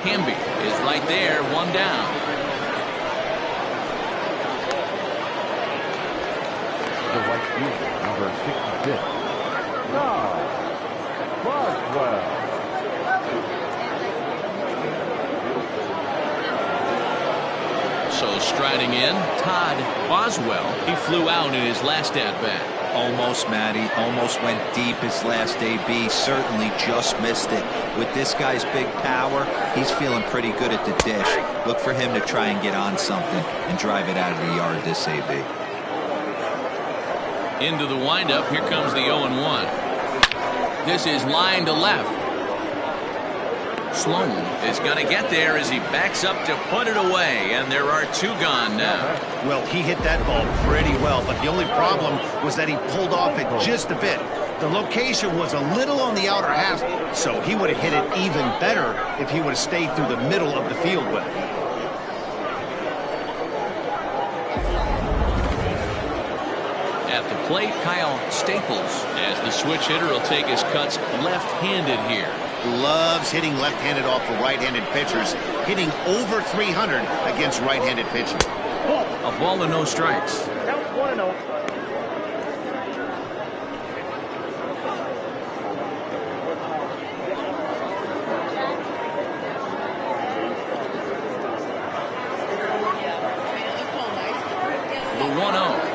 Hamby is right there, 1 down. The right fielder, number 66, Todd Boswell. So striding in, Todd Boswell. He flew out in his last at-bat. Almost, Matty. Almost went deep his last AB. Certainly just missed it. With this guy's big power, he's feeling pretty good at the dish. Look for him to try and get on something and drive it out of the yard this AB. Into the windup. Here comes the 0-1. This is line to left. Sloan is going to get there as he backs up to put it away, and there are 2 gone now. Well, he hit that ball pretty well, but the only problem was that he pulled off it just a bit. The location was a little on the outer half, so he would have hit it even better if he would have stayed through the middle of the field with it. At the plate, Kyle Staples, as the switch hitter will take his cuts left-handed here. Loves hitting left-handed off for right-handed pitchers, hitting over 300 against right-handed pitching. A ball and no strikes. Count 1-0. The 1-0.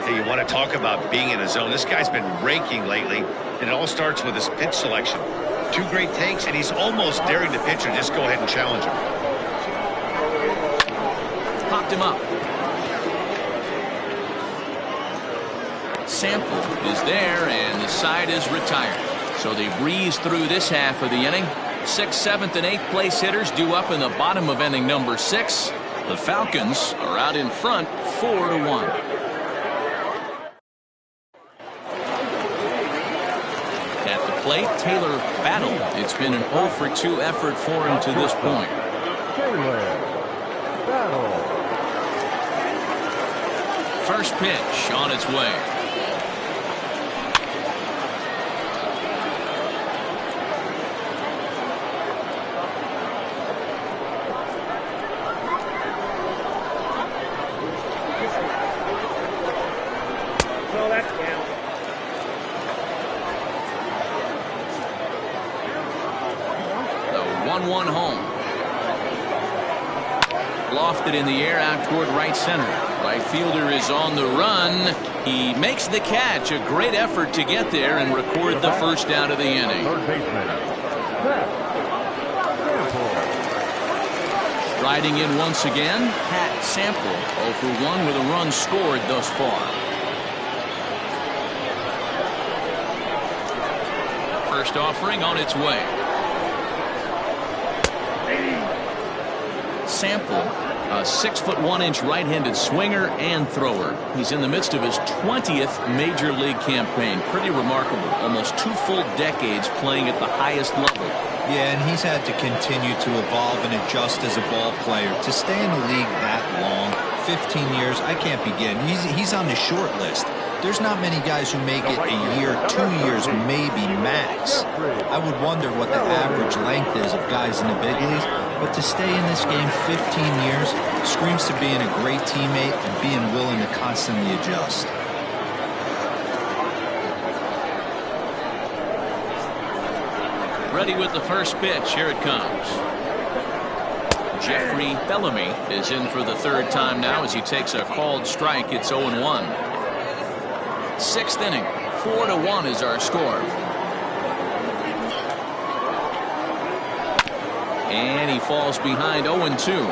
Hey, you want to talk about being in a zone? This guy's been raking lately, and it all starts with his pitch selection. 2 great takes, and he's almost daring the pitcher just go ahead and challenge him. Popped him up. Sample is there, and the side is retired. So they breeze through this half of the inning. 6th, 7th, and 8th place hitters due up in the bottom of inning number 6. The Falcons are out in front 4-1. At the plate, Taylor Battle. It's been an 0-for-2 effort for him to this point. First pitch on its way. The 1-1 home. Lofted in the air out toward right center. Right fielder is on the run. He makes the catch. A great effort to get there and record the first out of the inning. Riding in once again, Pat Sample, 0-for-1 with a run scored thus far. First offering on its way. Sample, a 6'1" right-handed swinger and thrower. He's in the midst of his 20th major league campaign. Pretty remarkable. Almost 2 full decades playing at the highest level. Yeah, and he's had to continue to evolve and adjust as a ball player. To stay in the league that long, 15 years, I can't begin. He's on the short list. There's not many guys who make it a year, 2 years, maybe max. I would wonder what the average length is of guys in the big leagues, but to stay in this game 15 years screams to being a great teammate and being willing to constantly adjust. Ready with the first pitch. Here it comes. Jeffrey Bellamy is in for the 3rd time now as he takes a called strike. It's 0-1. 6th inning. 4-1 is our score. And he falls behind 0-2.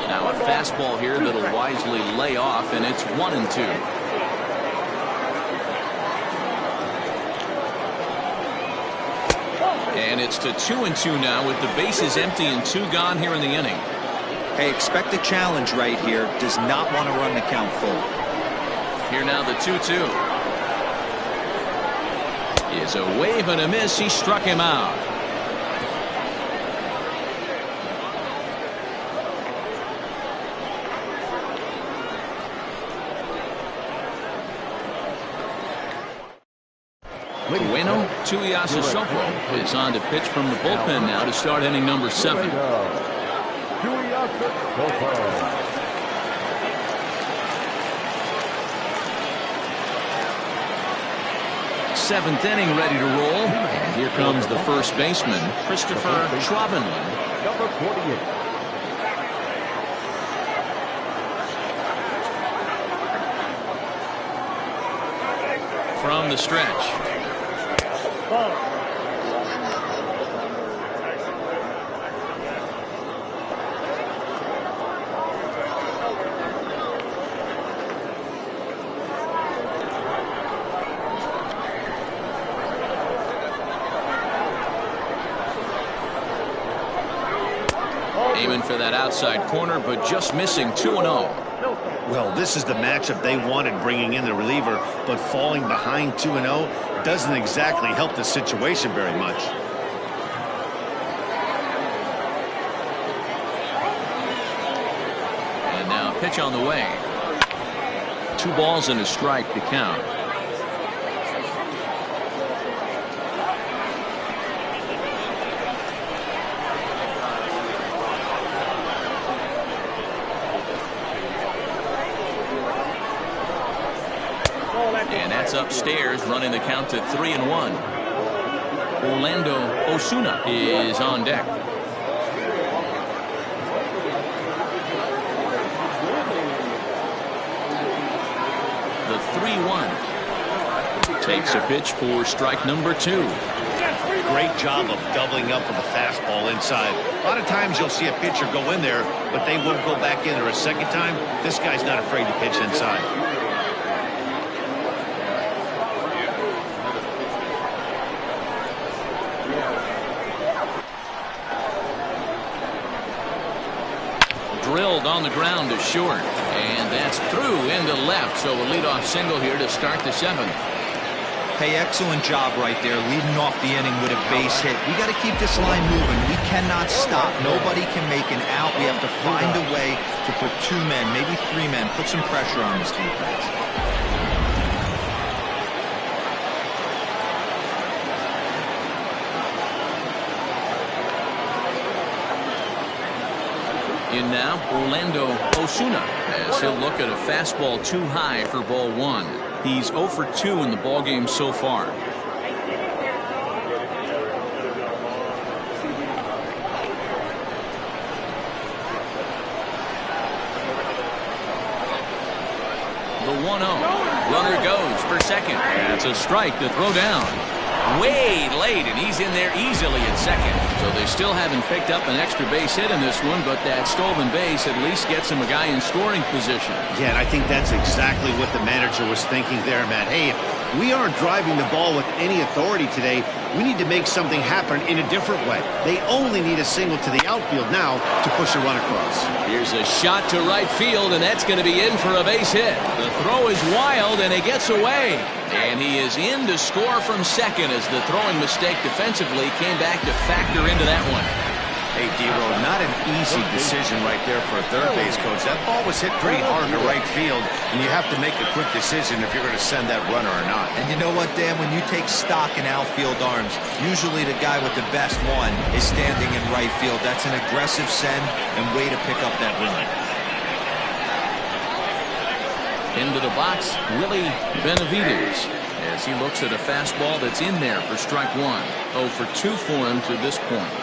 Now a fastball here that'll wisely lay off, and it's 1-2. And it's to 2-2 now with the bases empty and 2 gone here in the inning. Hey, expect a challenge right here. Does not want to run the count full. Here now the 2-2. Is a wave and a miss. He struck him out. Bueno Tuiasosopo is on to pitch from the bullpen now to start inning number 7. seventh inning ready to roll. And here comes the first baseman, Christopher Schwabenland. Number 48. From the stretch. Aiming for that outside corner, but just missing 2-0. Well, this is the matchup they wanted, bringing in the reliever, but falling behind 2-0 doesn't exactly help the situation very much. And now pitch on the way. 2 balls and a strike to count. And that's upstairs, running the count to 3-1. Orlando Osuna is on deck. The 3-1 takes a pitch for strike number 2. Great job of doubling up with a fastball inside. A lot of times you'll see a pitcher go in there, but they won't go back in there a second time. This guy's not afraid to pitch inside. Drilled on the ground to short, and that's through into left. So a leadoff single here to start the 7th. Hey, excellent job right there, leading off the inning with a base hit. We got to keep this line moving. We cannot stop. Nobody can make an out. We have to find a way to put 2 men, maybe 3 men, put some pressure on this defense. In now, Orlando Osuna, as he'll look at a fastball too high for ball 1. He's 0 for 2 in the ballgame so far. The 1-0. Runner goes for second. That's a strike to throw down. Way late, and he's in there easily at second. So they still haven't picked up an extra base hit in this one, but that stolen base at least gets him a guy in scoring position. Yeah, and I think that's exactly what the manager was thinking there, Matt. Hey, if we aren't driving the ball with any authority today, we need to make something happen in a different way. They only need a single to the outfield now to push a run across. Here's a shot to right field, and that's going to be in for a base hit. The throw is wild, and it gets away. And he is in to score from second as the throwing mistake defensively came back to factor into that one. Hey, D-Row, not an easy decision right there for a third base coach. That ball was hit pretty hard to right field, and you have to make a quick decision if you're going to send that runner or not. And you know what, Dan? When you take stock in outfield arms, usually the guy with the best one is standing in right field. That's an aggressive send and way to pick up that run. Into the box, Willie Benavides, as he looks at a fastball that's in there for strike 1. 0 for 2 for him to this point.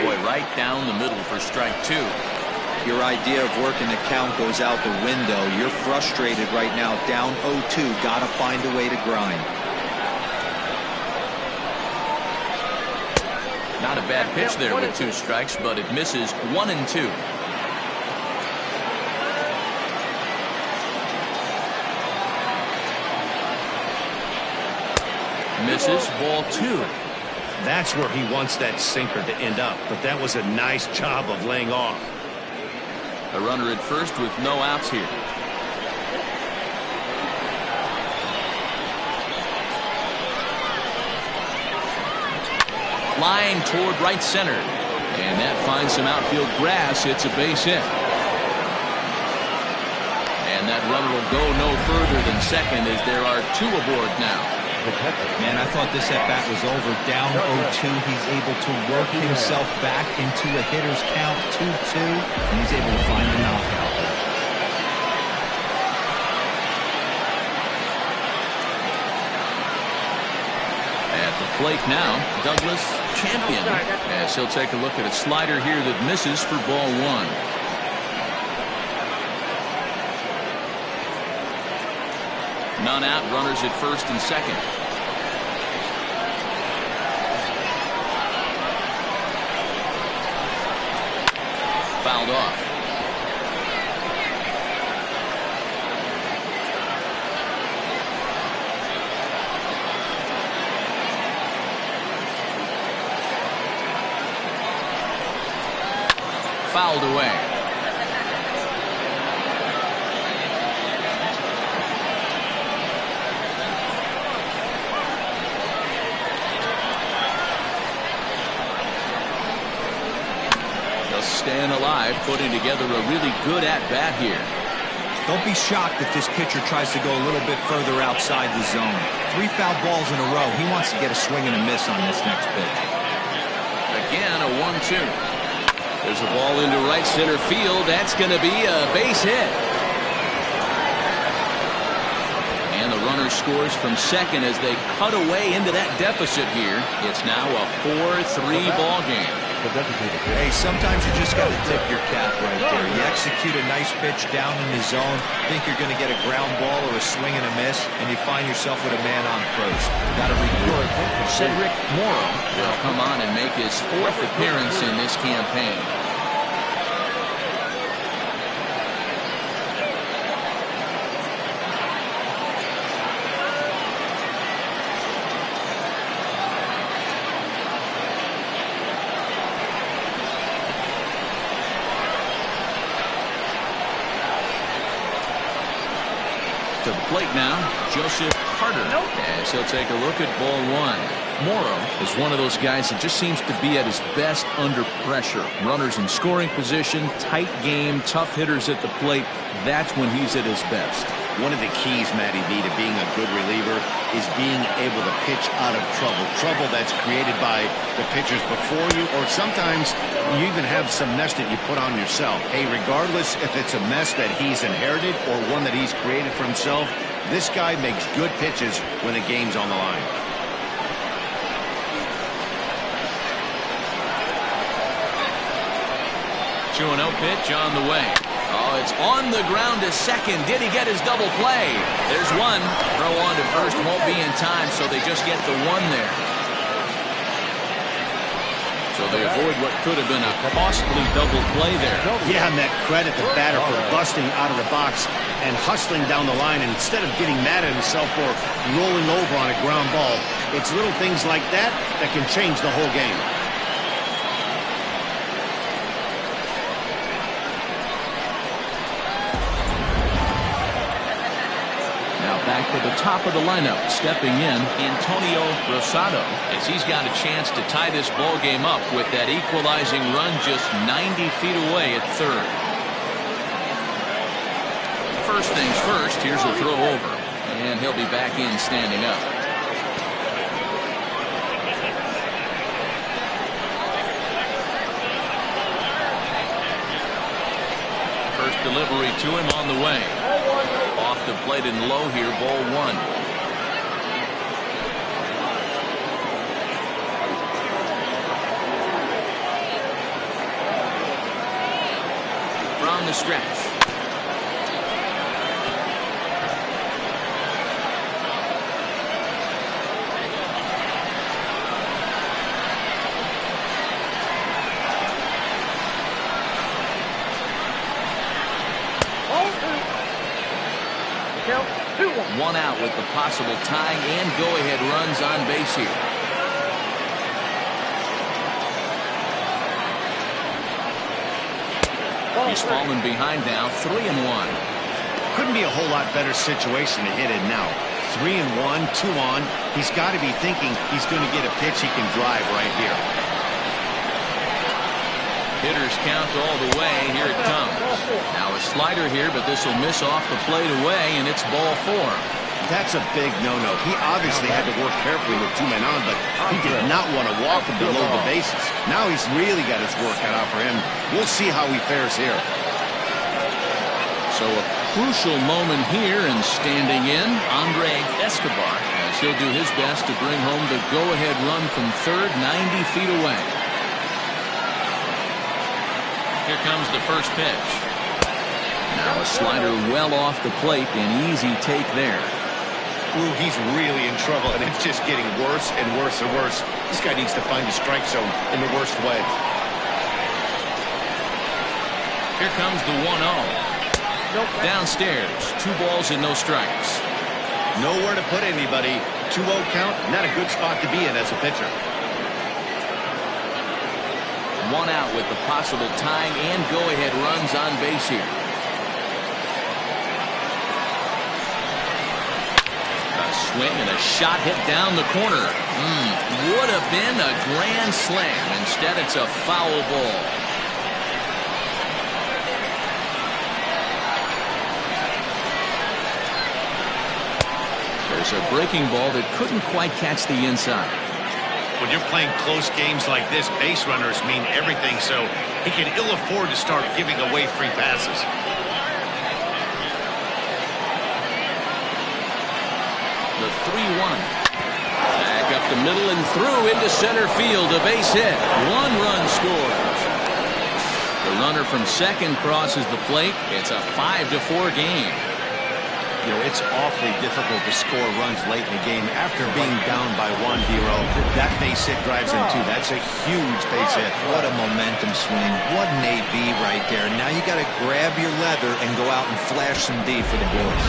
Boy, right down the middle for strike 2. Your idea of working the count goes out the window. You're frustrated right now, down 0-2. Got to find a way to grind. Not a bad pitch there with 2 strikes, but it misses 1-2. Misses ball 2. That's where he wants that sinker to end up, but that was a nice job of laying off. A runner at first with no outs here. Line toward right center. And that finds some outfield grass. It's a base hit. And that runner will go no further than second as there are 2 aboard now. Man, I thought this at-bat was over. Down 0-2. He's able to work himself back into a hitter's count 2-2, and he's able to find the knockout. At the plate now, Douglas Champion, as he'll take a look at a slider here that misses for ball one. None out, runners at first and second. Fouled off. Fouled away. Staying alive, putting together a really good at-bat here. Don't be shocked if this pitcher tries to go a little bit further outside the zone. 3 foul balls in a row. He wants to get a swing and a miss on this next pitch. Again, a 1-2. There's a ball into right center field. That's going to be a base hit. And the runner scores from second as they cut away into that deficit here. It's now a 4-3 ball game. Hey, sometimes you just got to tip your cap right there. You execute a nice pitch down in the zone, think you're going to get a ground ball or a swing and a miss, and you find yourself with a man on first. Got to record. Cedric Morrow will come on and make his 4th appearance in this campaign. To the plate now, Joseph Carter, as he'll take a look at ball one. Morrow is one of those guys that just seems to be at his best under pressure. Runners in scoring position, tight game, tough hitters at the plate. That's when he's at his best. One of the keys, Matty V, to being a good reliever is being able to pitch out of trouble. Trouble that's created by the pitchers before you, or sometimes you even have some mess that you put on yourself. Hey, regardless if it's a mess that he's inherited or one that he's created for himself, this guy makes good pitches when the game's on the line. Two 2-0 pitch on the way. Oh, it's on the ground to second. Did he get his double play? There's one. Throw on to first won't be in time, so they just get the one there. So they avoid what could have been a costly double play there. Yeah, and that credit the batter for busting out of the box and hustling down the line, and instead of getting mad at himself for rolling over on a ground ball. It's little things like that that can change the whole game. Back to the top of the lineup, stepping in, Antonio Rosado, as he's got a chance to tie this ball game up with that equalizing run just 90 feet away at third. First things first, here's the throw over, and he'll be back in standing up. First delivery to him on the way. Off the plate and low here, ball one. From the stretch. One out with the possible tying and go-ahead runs on base here. He's fallen behind now, 3-1. Couldn't be a whole lot better situation to hit it now. 3-1, 2 on. He's got to be thinking he's going to get a pitch he can drive right here. Hitters count all the way. Here it comes. Now a slider here, but this will miss off the plate away, and it's ball four. That's a big no-no. He obviously had to work carefully with 2 men on, but he did not want to walk him below the bases. Now he's really got his work cut out for him. We'll see how he fares here. So a crucial moment here, and standing in, Andre Escobar, as he'll do his best to bring home the go-ahead run from third, 90 feet away. Here comes the first pitch. Now a slider well off the plate, an easy take there. Ooh, he's really in trouble, and it's just getting worse and worse and worse. This guy needs to find a strike zone in the worst way. Here comes the 1-0. Downstairs, 2 balls and no strikes. Nowhere to put anybody. 2-0 count, not a good spot to be in as a pitcher. 1 out with the possible tying and go-ahead runs on base here. Swing and a shot hit down the corner. Would have been a grand slam. Instead, it's a foul ball. There's a breaking ball that couldn't quite catch the inside. When you're playing close games like this, base runners mean everything, so he can ill afford to start giving away free passes. The 3-1. Back up the middle and through into center field. A base hit. 1 run scores. The runner from second crosses the plate. It's a 5-4 game. You know, it's awfully difficult to score runs late in the game after being down by 1-0. That base hit drives in 2. That's a huge base hit. What a momentum swing. What an AB right there. Now you got to grab your leather and go out and flash some D for the boys.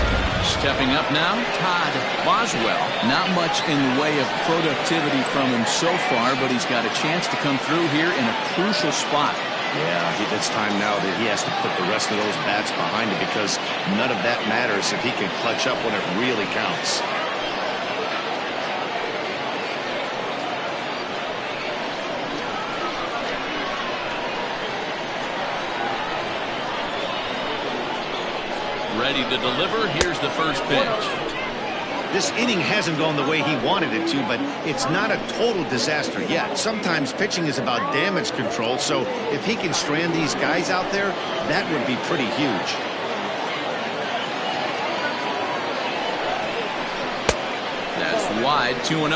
Stepping up now, Todd Boswell. Not much in the way of productivity from him so far, but he's got a chance to come through here in a crucial spot. Yeah, it's time now that he has to put the rest of those bats behind him, because none of that matters if he can clutch up when it really counts. Ready to deliver. Here's the first pitch. This inning hasn't gone the way he wanted it to, but it's not a total disaster yet. Sometimes pitching is about damage control, so if he can strand these guys out there, that would be pretty huge. That's wide, 2-0.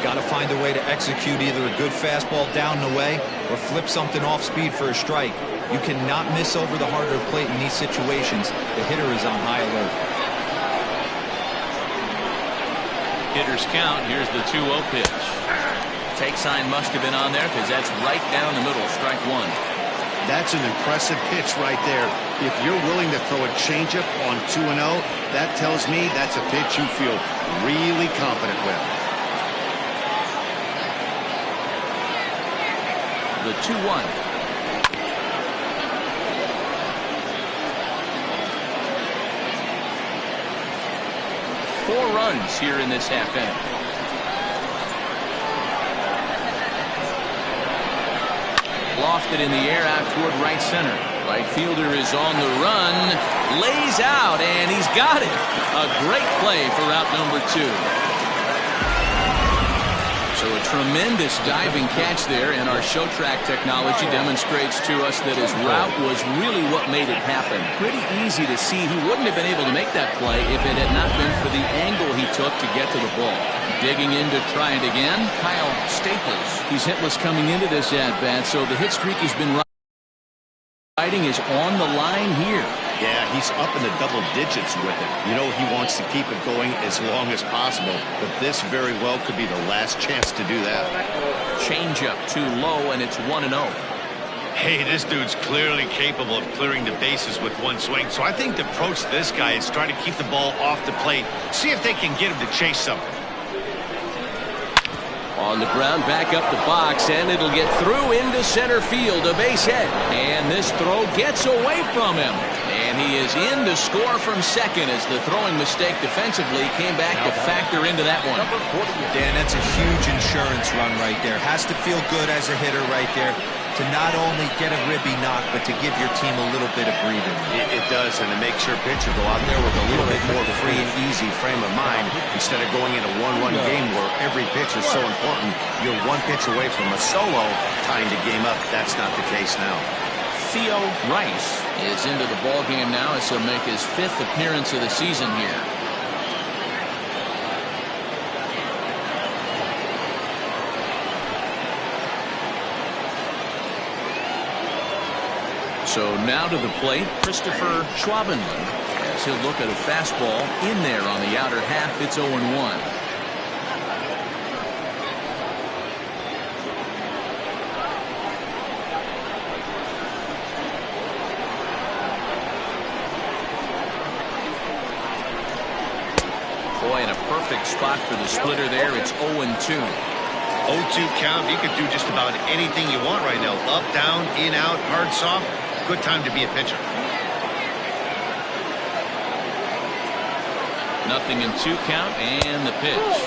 Got to find a way to execute either a good fastball down and away or flip something off speed for a strike. You cannot miss over the heart of the plate in these situations. The hitter is on high alert. Hitters count. Here's the 2-0 pitch. Take sign must have been on there because that's right down the middle. Strike 1. That's an impressive pitch right there. If you're willing to throw a changeup on 2-0, that tells me that's a pitch you feel really confident with. The 2-1. 4 runs here in this half inning. Lofted in the air out toward right center. Right fielder is on the run, lays out, and he's got it. A great play for route number 2. So a tremendous diving catch there, and our show track technology demonstrates to us that his route was really what made it happen. Pretty easy to see he wouldn't have been able to make that play if it had not been for the angle he took to get to the ball. Digging in to try it again, Kyle Staples. He's hitless coming into this at-bat, so the hit streak has been riding is on the line here. Yeah, he's up in the double digits with it. You know, he wants to keep it going as long as possible, but this very well could be the last chance to do that. Changeup too low, and it's 1-0. Hey, this dude's clearly capable of clearing the bases with one swing, so I think the approach to this guy is try to keep the ball off the plate, see if they can get him to chase something. On the ground, back up the box, and it'll get through into center field, a base hit. And this throw gets away from him. And he is in to score from second as the throwing mistake defensively came back to factor into that one. Dan, that's a huge insurance run right there. Has to feel good as a hitter right there. to not only get a ribby knock, but to give your team a little bit of breathing. It does, and it makes your pitcher go out there with a little bit more free and easy frame of mind instead of going in a one-run game where every pitch is so important. You're one pitch away from a solo, tying the game up. That's not the case now. Theo Rice is into the ball game now as he'll make his 5th appearance of the season here. So now to the plate, Christopher Schwabenland, as he'll look at a fastball in there on the outer half. It's 0-1. Boy, in a perfect spot for the splitter there. It's 0-2. 0-2 count. You could do just about anything you want right now. Up, down, in, out, hard, soft. Good time to be a pitcher. 0-2 count, and the pitch.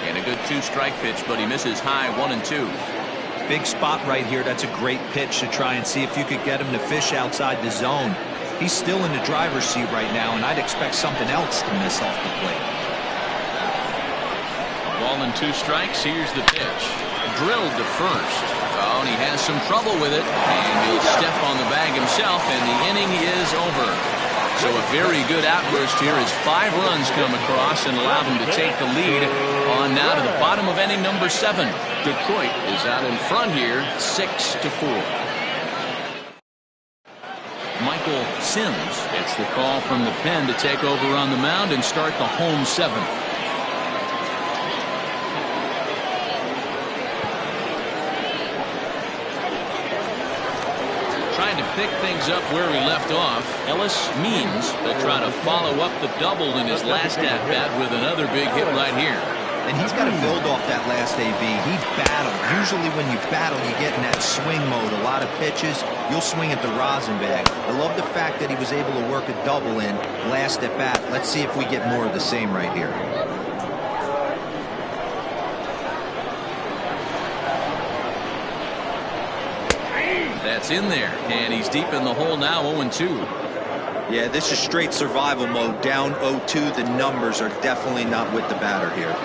And a good 2-strike pitch, but he misses high. 1-2. Big spot right here. That's a great pitch to try and see if you could get him to fish outside the zone. He's still in the driver's seat right now, and I'd expect something else to miss off the plate. Ball and 2 strikes. Here's the pitch. Drilled to first. Oh, and he has some trouble with it. And he'll step on the bag himself, and the inning is over. So a very good outburst here as 5 runs come across and allow them to take the lead on now to the bottom of inning number 7. Detroit is out in front here, 6-4. Michael Sims gets the call from the pen to take over on the mound and start the home 7th. Trying to pick things up where he left off. Ellis Means will try to follow up the double in his last at-bat with another big hit right here. And he's got to build off that last AB. He battled. Usually when you battle, you get in that swing mode. A lot of pitches, you'll swing at the rosin bag. I love the fact that he was able to work a double in last at bat. Let's see if we get more of the same right here. That's in there, and he's deep in the hole now, 0-2. Yeah, this is straight survival mode. Down 0-2. The numbers are definitely not with the batter here.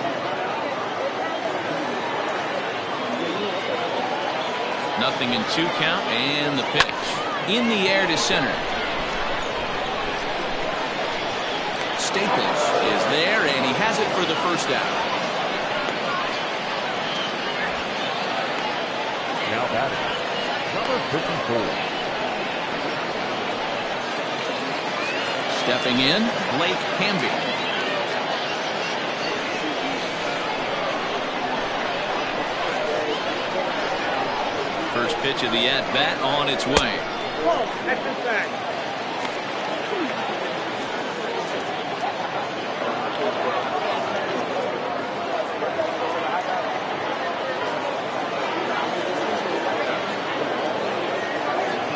0-2 count, and the pitch. In the air to center. Staples is there, and he has it for the first out. Now batting, number 54. Stepping in, Blake Hamby. First pitch of the at-bat on its way. Whoa, that's his back.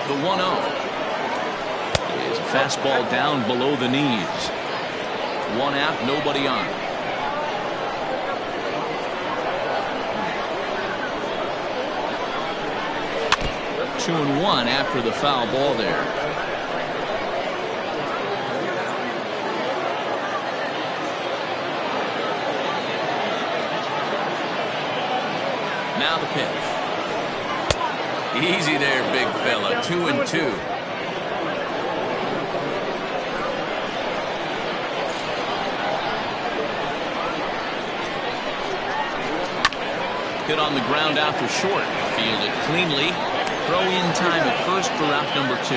The 1-0. Is a fastball down below the knees. 1 out, nobody on. Two and 1 after the foul ball there. Now the pitch. Easy there, big fella. 2-2. Hit on the ground out to short. Fielded cleanly. Throw in time at first for out number 2.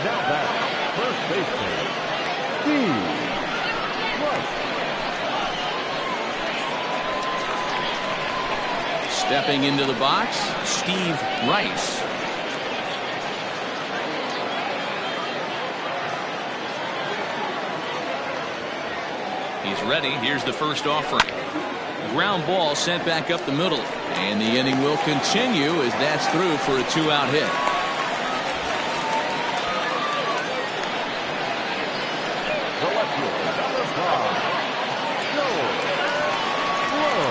Now back, first baseman, Steve Rice. Stepping into the box, Steve Rice. He's ready. Here's the first offering. Ground ball sent back up the middle, and the inning will continue as that's through for a 2-out hit. The left fielder, number 5, Joe Whoa.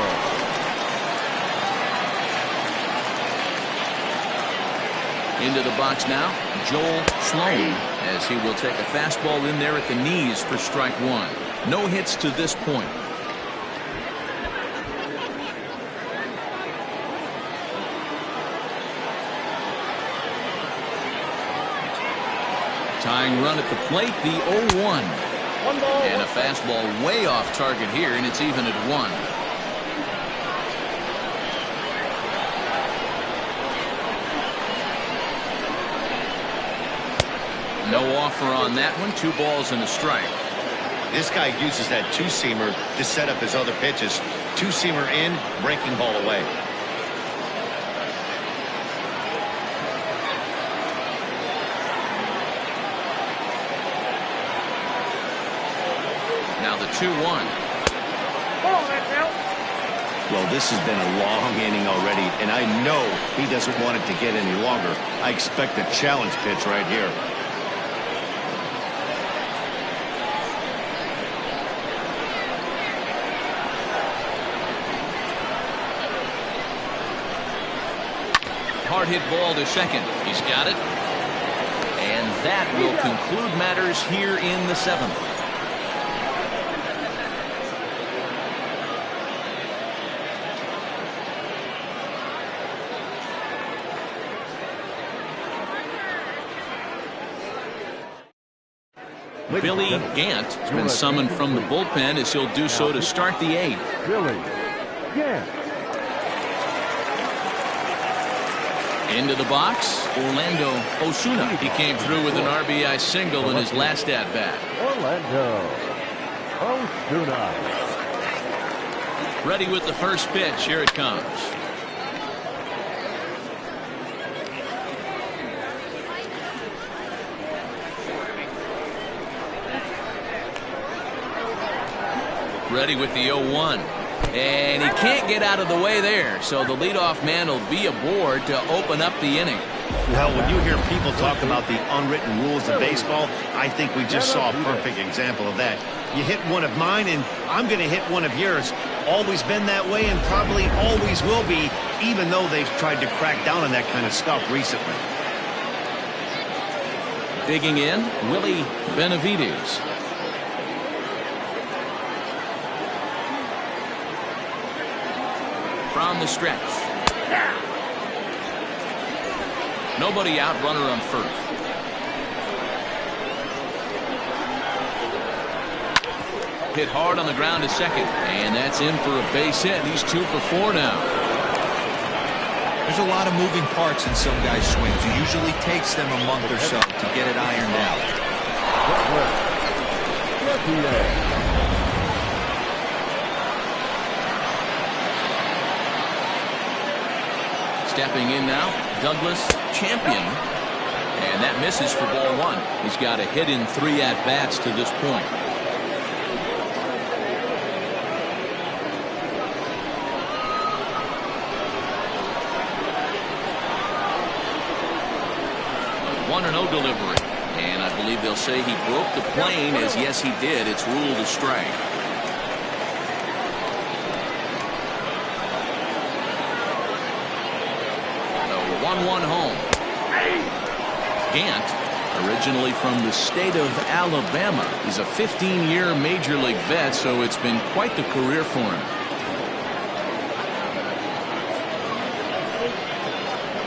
Into the box now, Joel Sloan, as he will take a fastball in there at the knees for strike one. No hits to this point. Tying run at the plate, the 0-1. And a fastball way off target here, and it's even at 1. No offer on that one. 2 balls and a strike. This guy uses that two-seamer to set up his other pitches. Two-seamer in, breaking ball away. Now the 2-1. Well, this has been a long inning already, and I know he doesn't want it to get any longer. I expect a challenge pitch right here. Hard hit ball to second. He's got it. And that will conclude matters here in the 7th. Billy Gant has been summoned from the bullpen as he'll do so to start the 8th. Billy Gant. Into the box, Orlando Osuna. He came through with an RBI single in his last at-bat. Orlando Osuna. Ready with the first pitch. Here it comes. Ready with the 0-1. And he can't get out of the way there, so the leadoff man will be aboard to open up the inning. Well, when you hear people talk about the unwritten rules of baseball, I think we just saw a perfect example of that. You hit one of mine, and I'm going to hit one of yours. Always been that way and probably always will be, even though they've tried to crack down on that kind of stuff recently. Digging in, Willie Benavides. From the stretch. Nobody out, runner on first. Hit hard on the ground to second, and that's in for a base hit. He's 2 for 4 now. There's a lot of moving parts in some guys' swings. It usually takes them a month or so to get it ironed out. Stepping in now, Douglas Champion. And that misses for ball 1. He's got a hit in 3 at-bats to this point. A 1-0 delivery. And I believe they'll say he broke the plane, as yes he did. It's ruled a strike. The 1-1 home. Gant, originally from the state of Alabama, is a 15-year major league vet, so it's been quite the career for him.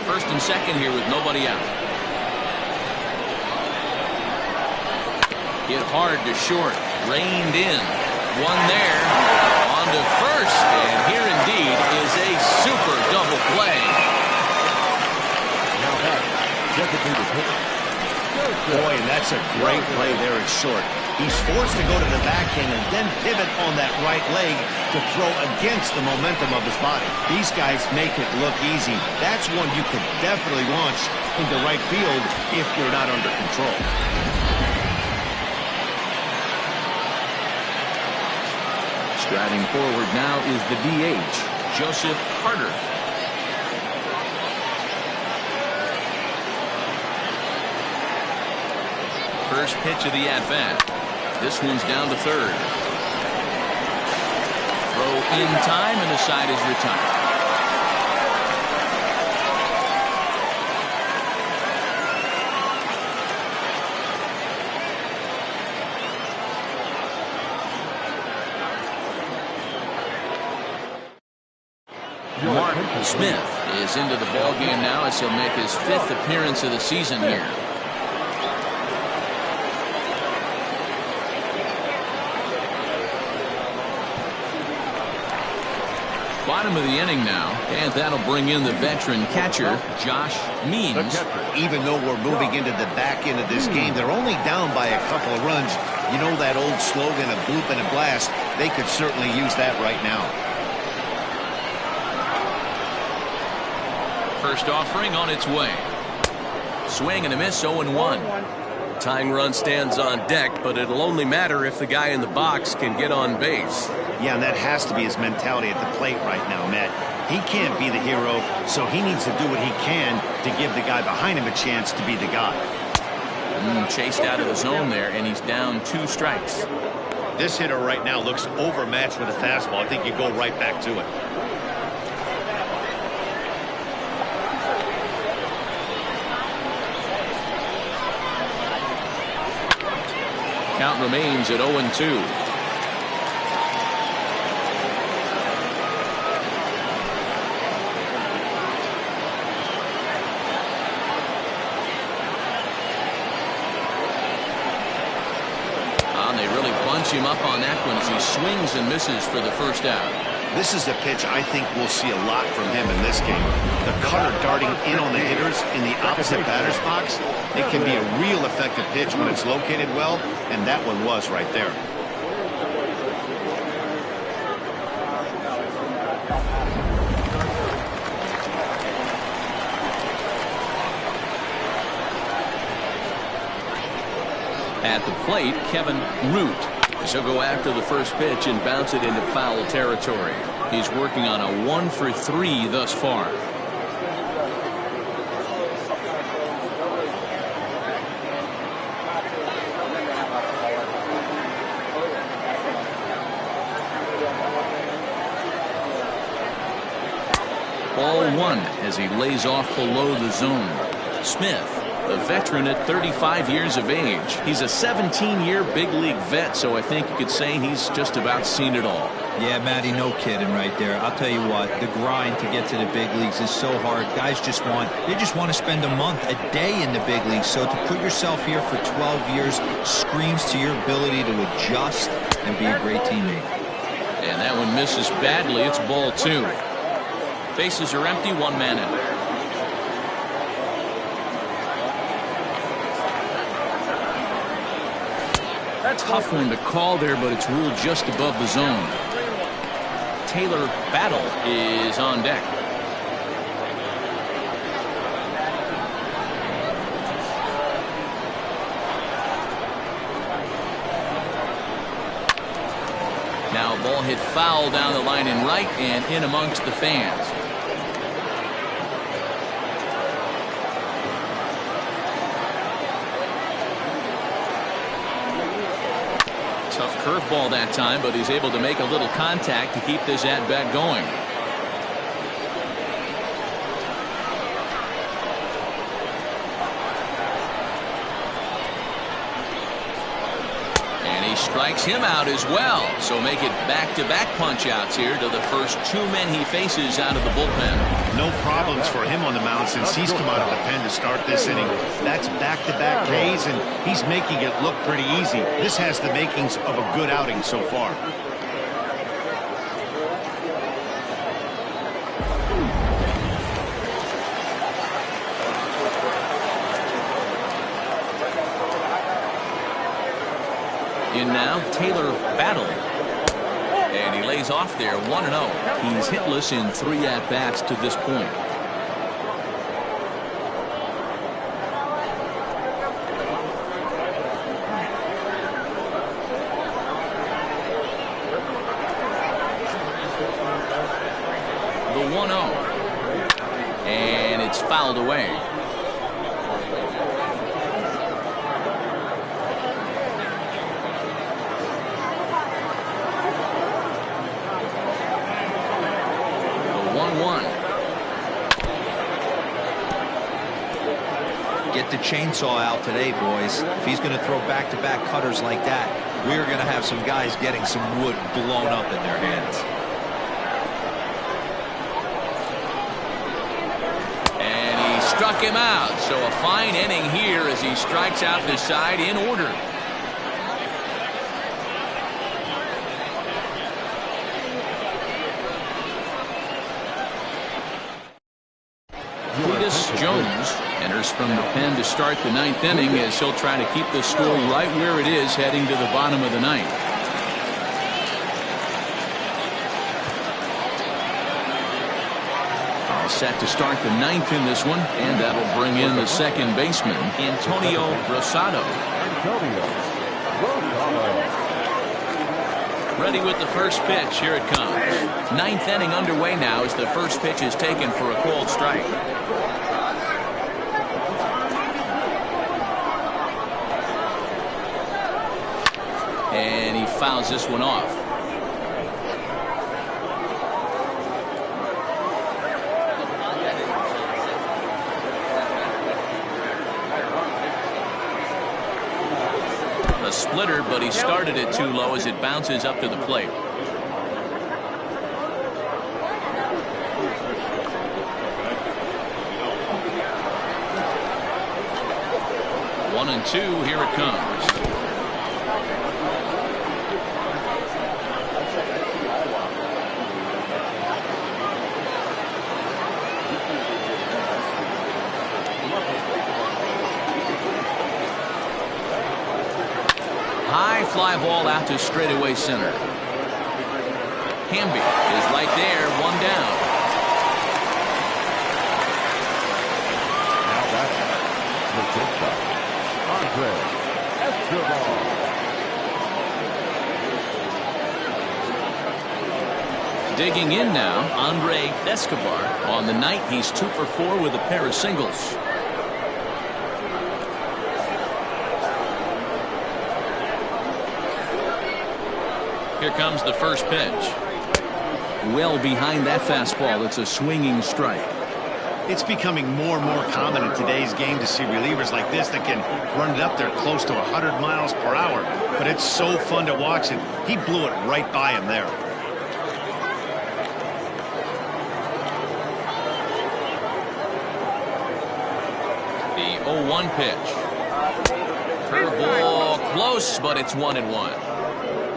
First and second here with nobody out. Hit hard to short, reined in, one there, on to first, and here indeed is a super double play. Boy, and that's a great play there at short. He's forced to go to the backhand and then pivot on that right leg to throw against the momentum of his body. These guys make it look easy. That's one you could definitely launch into right field if you're not under control. Striding forward now is the DH, Joseph Carter. First pitch of the at-bat. This one's down to third. Throw in time, and the side is retired. Mark Smith is into the ball game now as he'll make his 5th appearance of the season here. Bottom of the inning now, and that'll bring in the veteran catcher, Josh Means. Even though we're moving into the back end of this game, they're only down by a couple of runs. You know that old slogan, a bloop and a blast. They could certainly use that right now. First offering on its way. Swing and a miss, 0-1. Tying run stands on deck, but it'll only matter if the guy in the box can get on base. Yeah, and that has to be his mentality at the plate right now, Matt. He can't be the hero, so he needs to do what he can to give the guy behind him a chance to be the guy. Chased out of the zone there, and he's down 2 strikes. This hitter right now looks overmatched with a fastball. I think you go right back to it. Count remains at 0-2. They really bunch him up on that one as he swings and misses for the first out. This is a pitch I think we'll see a lot from him in this game. The cutter darting in on the hitters in the opposite batter's box. It can be a real effective pitch when it's located well, and that one was right there. At the plate, Kevin Root. He'll go after the first pitch and bounce it into foul territory. He's working on a 1-for-3 thus far. Ball 1 as he lays off below the zone. Smith, a veteran at 35 years of age. He's a 17-year big league vet, so I think you could say he's just about seen it all. Yeah, Matty, no kidding right there. I'll tell you what, the grind to get to the big leagues is so hard. Guys just want to spend a month, a day in the big leagues. So to put yourself here for 12 years screams to your ability to adjust and be a great teammate. And that one misses badly. It's ball 2. Bases are empty, 1 man out. Tough one to call there, but it's ruled just above the zone. Taylor Battle is on deck. Now a ball hit foul down the line in right and in amongst the fans. Tough curveball that time, but he's able to make a little contact to keep this at-bat going. And he strikes him out as well. So make it back-to-back punch-outs here to the first 2 men he faces out of the bullpen. No problems for him on the mound since he's come out of the pen to start this inning. That's back-to-back Ks, and he's making it look pretty easy. This has the makings of a good outing so far. In now, Taylor Battle. And he lays off there, 1-0. He's hitless in 3 at-bats to this point. The 1-0. And it's fouled away. Get the chainsaw out today, boys. If he's going to throw back-to-back cutters like that, we're going to have some guys getting some wood blown up in their hands. struck him out. So a fine inning here as he strikes out the side in order. Jones enters from the pen to start the ninth inning as he'll try to keep the score right where it is heading to the bottom of the ninth. All set to start the ninth in this one, and that'll bring in the second baseman, Antonio Rosado. Ready with the first pitch. Here it comes. Ninth inning underway now as the first pitch is taken for a called strike. And he fouls this one off. A splitter, but he started it too low as it bounces up to the plate. One and two, here it comes. High fly ball out to straightaway center. Hamby is right there, one down. Now that's the pitcher, Andre Escobar. Digging in now, Andre Escobar. On the night, he's 2 for 4 with a pair of singles. Here comes the first pitch. Well behind that fastball. It's a swinging strike. It's becoming more and more common in today's game to see relievers like this that can run it up there close to 100 miles per hour. But it's so fun to watch, and he blew it right by him there. The 0-1 pitch. Curveball close, but it's 1-1.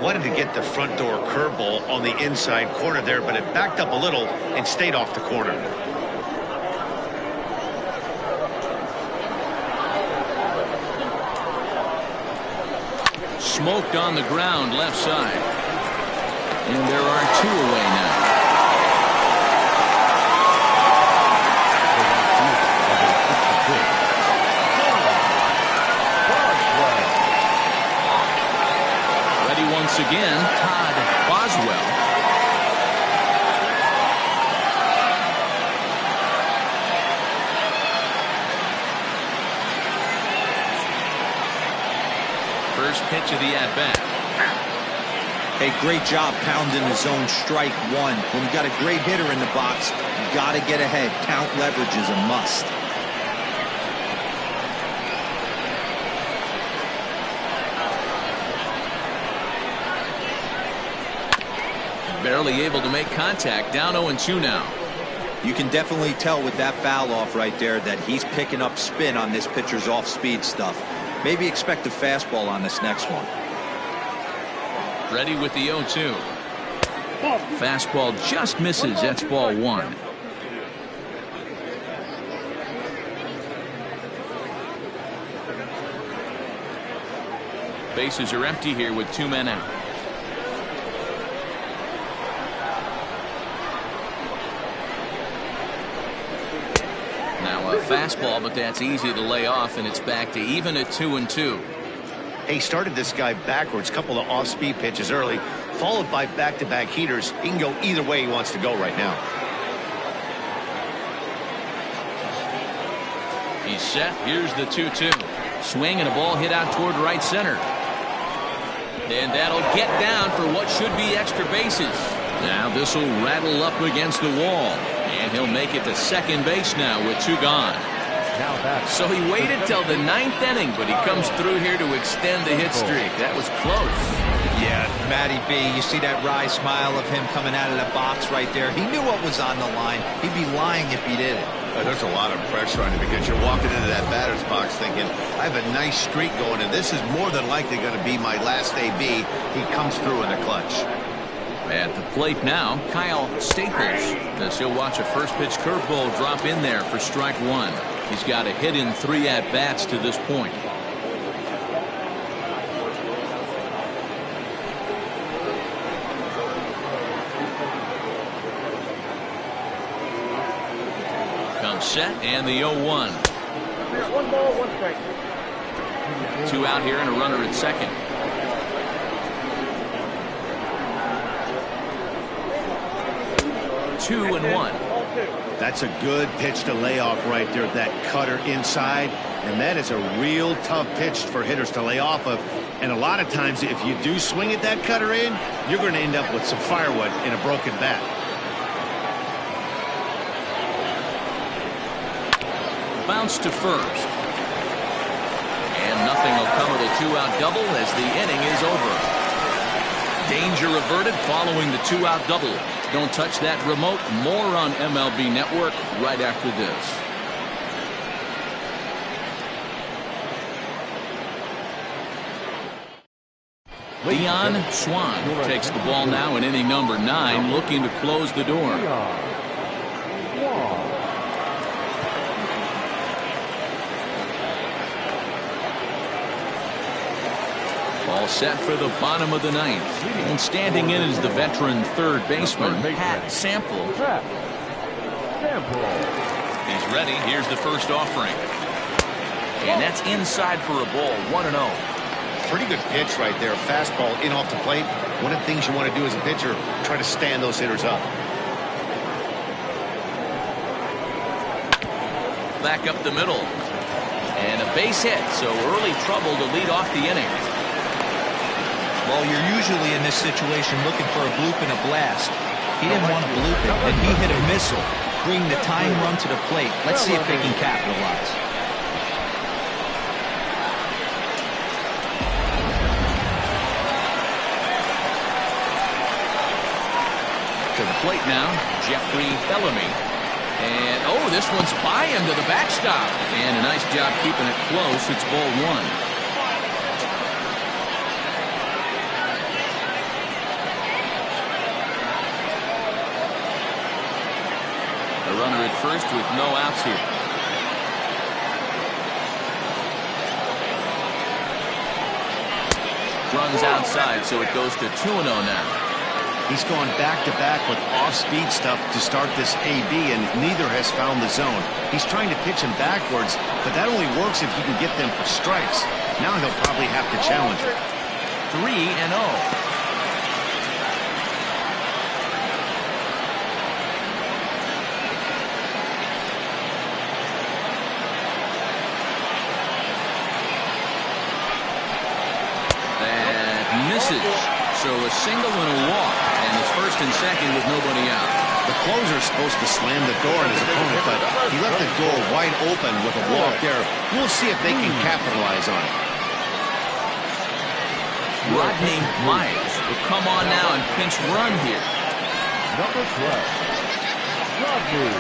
Wanted to get the front door curveball on the inside corner there, but it backed up a little and stayed off the corner. Smoked on the ground left side. And there are 2 away now. Once again, Todd Boswell. First pitch of the at-bat. Hey, great job pounding the zone strike one. When you got a great hitter in the box, you got to get ahead. Count leverage is a must. Barely able to make contact. Down 0-2 now. You can definitely tell with that foul off right there that he's picking up spin on this pitcher's off-speed stuff. Maybe expect a fastball on this next one. Ready with the 0-2. Fastball just misses. That's ball 1. Bases are empty here with 2 men out. Now a fastball, but that's easy to lay off, and it's back to even at 2-2. He started this guy backwards, couple of off-speed pitches early, followed by back-to-back heaters. He can go either way he wants to go right now. He's set. Here's the 2-2. Swing and a ball hit out toward right center. And that'll get down for what should be extra bases. Now this will rattle up against the wall. And he'll make it to second base now with 2 gone. So he waited till the 9th inning, but he comes through here to extend the hit streak. That was close. Yeah, Matty B, you see that wry smile of him coming out of the box right there. He knew what was on the line. He'd be lying if he didn't. There's a lot of pressure on you because you're walking into that batter's box thinking, I have a nice streak going, and this is more than likely going to be my last AB. He comes through in the clutch. At the plate now, Kyle Staples, as he'll watch a first pitch curveball drop in there for strike one. He's got a hit in 3 at-bats to this point. Comes set, and the 0-1. 1 ball, 1 strike. 2 out here and a runner at second. 2-1. That's a good pitch to lay off right there, that cutter inside, and that is a real tough pitch for hitters to lay off of. And a lot of times if you do swing at that cutter in, you're going to end up with some firewood in a broken bat. Bounce to first, and nothing will come of the 2-out double as the inning is over. Danger averted following the 2-out double. Don't touch that remote. More on MLB Network right after this. Dion Swan takes the ball now in inning number 9, looking to close the door. All set for the bottom of the 9th. And standing in is the veteran third baseman, Pat Sample. He's ready. Here's the first offering. And that's inside for a ball, 1-0. Pretty good pitch right there. Fastball in off the plate. One of the things you want to do as a pitcher, try to stand those hitters up. Back up the middle. And a base hit, so early trouble to lead off the inning. Well, you're usually in this situation looking for a bloop and a blast. He didn't want to bloop it, and he hit a missile, bringing the tying run to the plate. Let's see if they can capitalize. To the plate now, Jeffrey Bellamy. And, oh, this one's by him to the backstop. And a nice job keeping it close. It's ball 1. Runner at first with no outs here. Runs outside, so it goes to 2-0 now. He's gone back-to-back with off-speed stuff to start this AB, and neither has found the zone. He's trying to pitch him backwards, but that only works if you can get them for strikes. Now he'll probably have to challenge it. 3-0. Misses. So a single and a walk, and it's first and second with nobody out. The closer's supposed to slam the door on his opponent, but he left the door wide open with a walk there. We'll see if they can capitalize on it. Rodney Myers will come on now and pinch run here. Number 12, Rodney.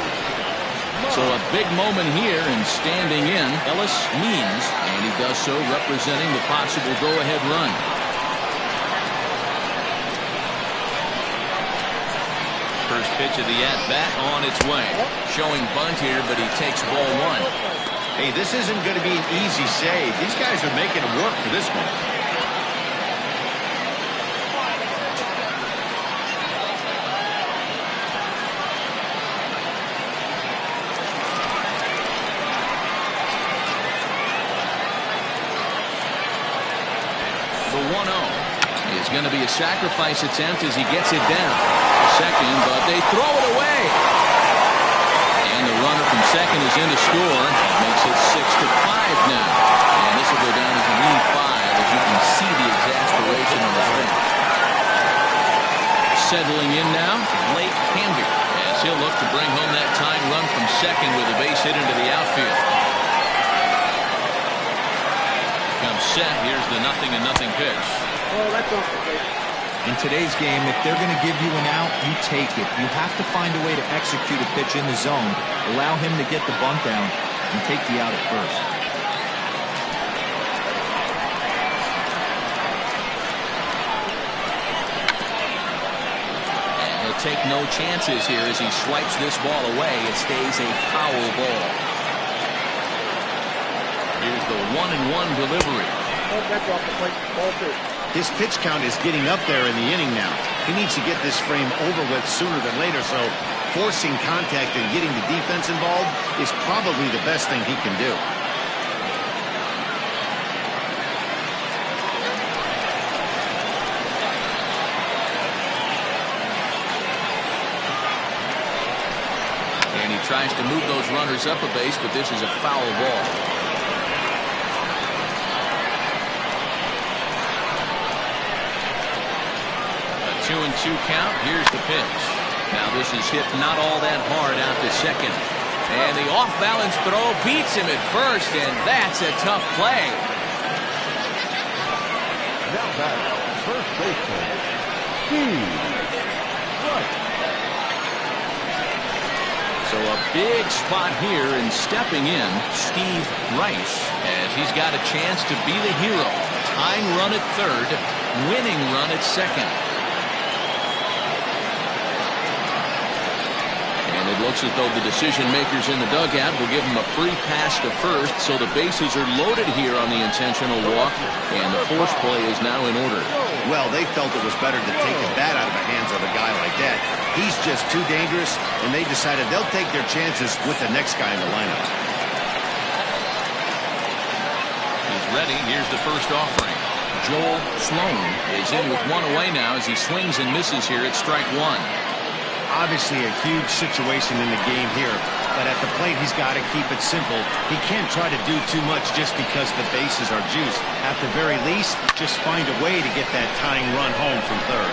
So a big moment here, and standing in, Ellis Means, and he does so representing the possible go-ahead run. First pitch of the at-bat on its way. Showing bunt here, but he takes ball 1. Hey, this isn't going to be an easy save. These guys are making it work for this one. The 1-0 is going to be a sacrifice attempt as he gets it down. Second, but they throw it away. And the runner from second is in to score. Makes it 6-5 now. And this will go down as a lead 5 as you can see the exasperation on his face. Settling in now, Blake Canby, as he'll look to bring home that tying run from second with a base hit into the outfield. Comes set. Here's the 0-0 pitch. Oh, that's off the plate. In today's game, if they're going to give you an out, you take it. You have to find a way to execute a pitch in the zone, allow him to get the bunt down, and take the out at first. And he'll take no chances here as he swipes this ball away. It stays a foul ball. Here's the 1-1 delivery. Oh, that's off the plate. Ball 2. His pitch count is getting up there in the inning now. He needs to get this frame over with sooner than later, so forcing contact and getting the defense involved is probably the best thing he can do. And he tries to move those runners up a base, but this is a foul ball. 2-2 count. Here's the pitch. Now this is hit not all that hard out to second. And the off-balance throw beats him at first, and that's a tough play. Now back, first baseman, Steve Rice. So a big spot here, and stepping in, Steve Rice, as he's got a chance to be the hero. Tying run at third, winning run at second. And it looks as though the decision makers in the dugout will give him a free pass to first, so the bases are loaded here on the intentional walk, and the force play is now in order. Well, they felt it was better to take the bat out of the hands of a guy like that. He's just too dangerous, and they decided they'll take their chances with the next guy in the lineup. He's ready. Here's the first offering. Joel Sloan is in with one away now as he swings and misses here at strike one. Obviously a huge situation in the game here, but at the plate he's got to keep it simple. He can't try to do too much just because the bases are juiced. At the very least, just find a way to get that tying run home from third.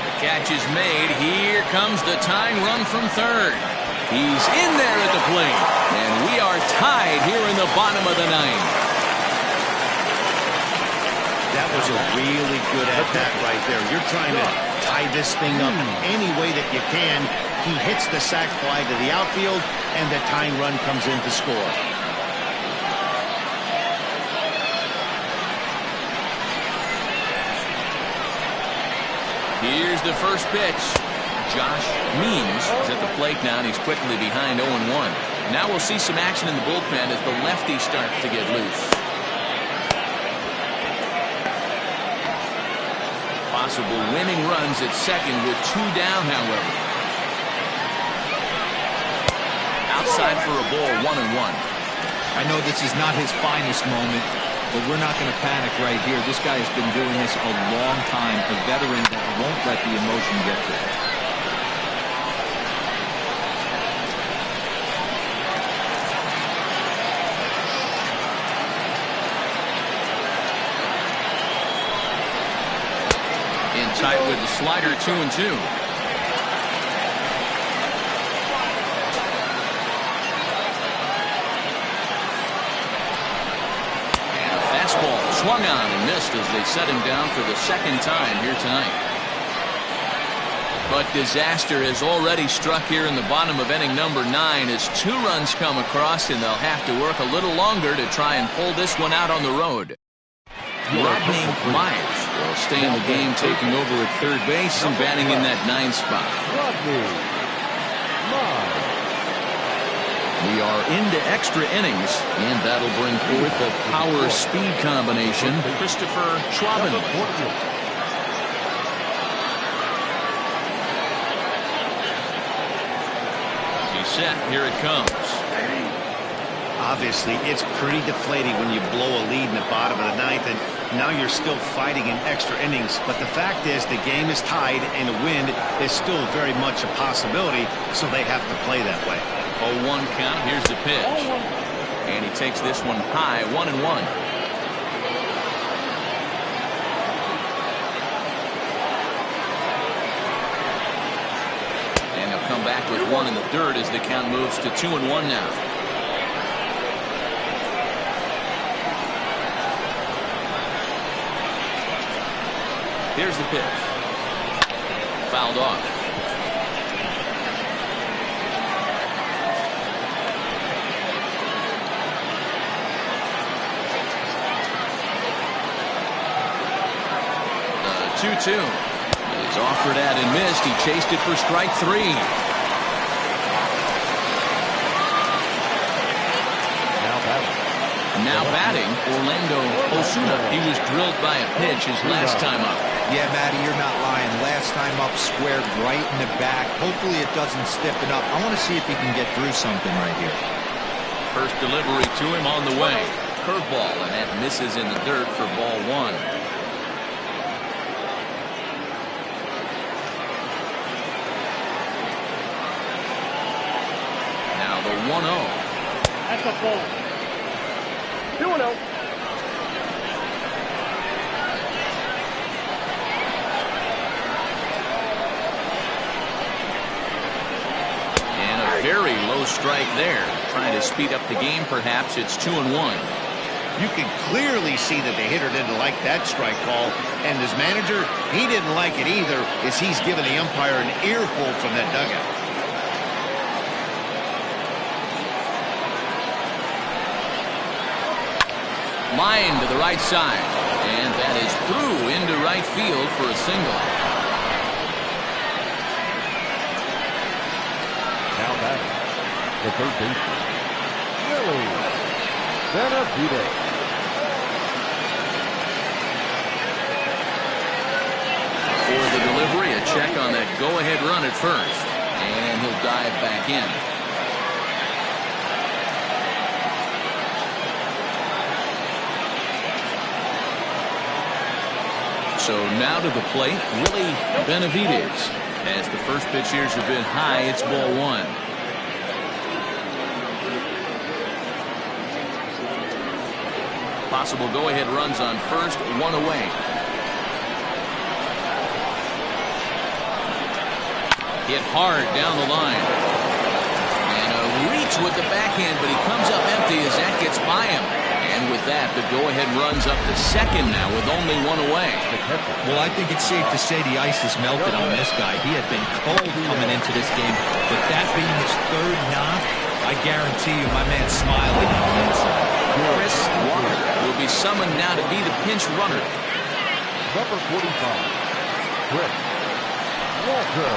The catch is made. Here comes the tying run from third. He's in there at the plate, and we are tied here in the bottom of the ninth. That was a really good at-bat right there. You're trying to tie this thing up any way that you can. He hits the sac fly to the outfield, and the tying run comes in to score. Here's the first pitch. Josh Means is at the plate now, and he's quickly behind 0-1. Now we'll see some action in the bullpen as the lefty starts to get loose. Possible winning runs at second with two down, however. Outside for a ball, 1-1. I know this is not his finest moment, but we're not going to panic right here. This guy has been doing this a long time, a veteran that won't let the emotion get to him. Tight with the slider, 2-2. And a fastball swung on and missed as they set him down for the second time here tonight. But disaster has already struck here in the bottom of inning number 9 as 2 runs come across, and they'll have to work a little longer to try and pull this one out on the road. Rodney Myers will stay in the game, taking over at third base and batting in that 9 spot. We are into extra innings, and that'll bring forth the power-speed combination, Christopher Schwab. He's set. Here it comes. Obviously, it's pretty deflating when you blow a lead in the bottom of the 9th, and now you're still fighting in extra innings. But the fact is, the game is tied, and a win is still very much a possibility, so they have to play that way. 0-1 count. Here's the pitch. And he takes this one high, 1-1. And he'll come back with 1 in the third as the count moves to 2-1 now. Here's the pitch. Fouled off. The 2-2 is offered at and missed. He chased it for strike 3. Now batting, Orlando Osuna. He was drilled by a pitch his last time up. Yeah, Matty, you're not lying. Last time up, squared right in the back. Hopefully it doesn't stiffen up. I want to see if he can get through something right here. First delivery to him on the way. Curveball, and that misses in the dirt for ball 1. Now the 1-0. That's a ball. 2-0. Very low strike there. Trying to speed up the game, perhaps. It's 2-1. You can clearly see that the hitter didn't like that strike call, and his manager, he didn't like it either, as he's given the umpire an earful from that dugout. Line to the right side, and that is through into right field for a single. The third baseman, Xanadu. For the delivery, a check on that go-ahead run at first, and he'll dive back in. So now to the plate, Willie Benavides. As the first pitch here is a bit high, it's ball 1. Possible go-ahead runs on first, 1 away. Hit hard down the line. And a reach with the backhand, but he comes up empty as that gets by him. And with that, the go-ahead runs up to second now with only 1 away. Well, I think it's safe to say the ice has melted on this guy. He had been cold coming into this game, but that being his third knock, I guarantee you my man's smiling on the inside. Chris Walker will be summoned now to be the pinch runner. Number 45, Chris Walker.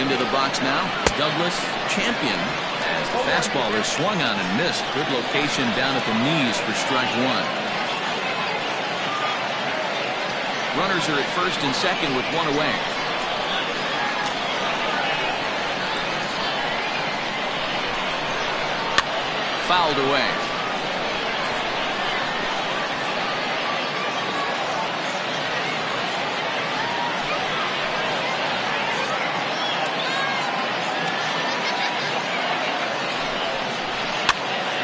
Into the box now, Douglas Champion, as the fastball is swung on and missed. Good location down at the knees for strike 1. Runners are at first and second with 1 away. Fouled away.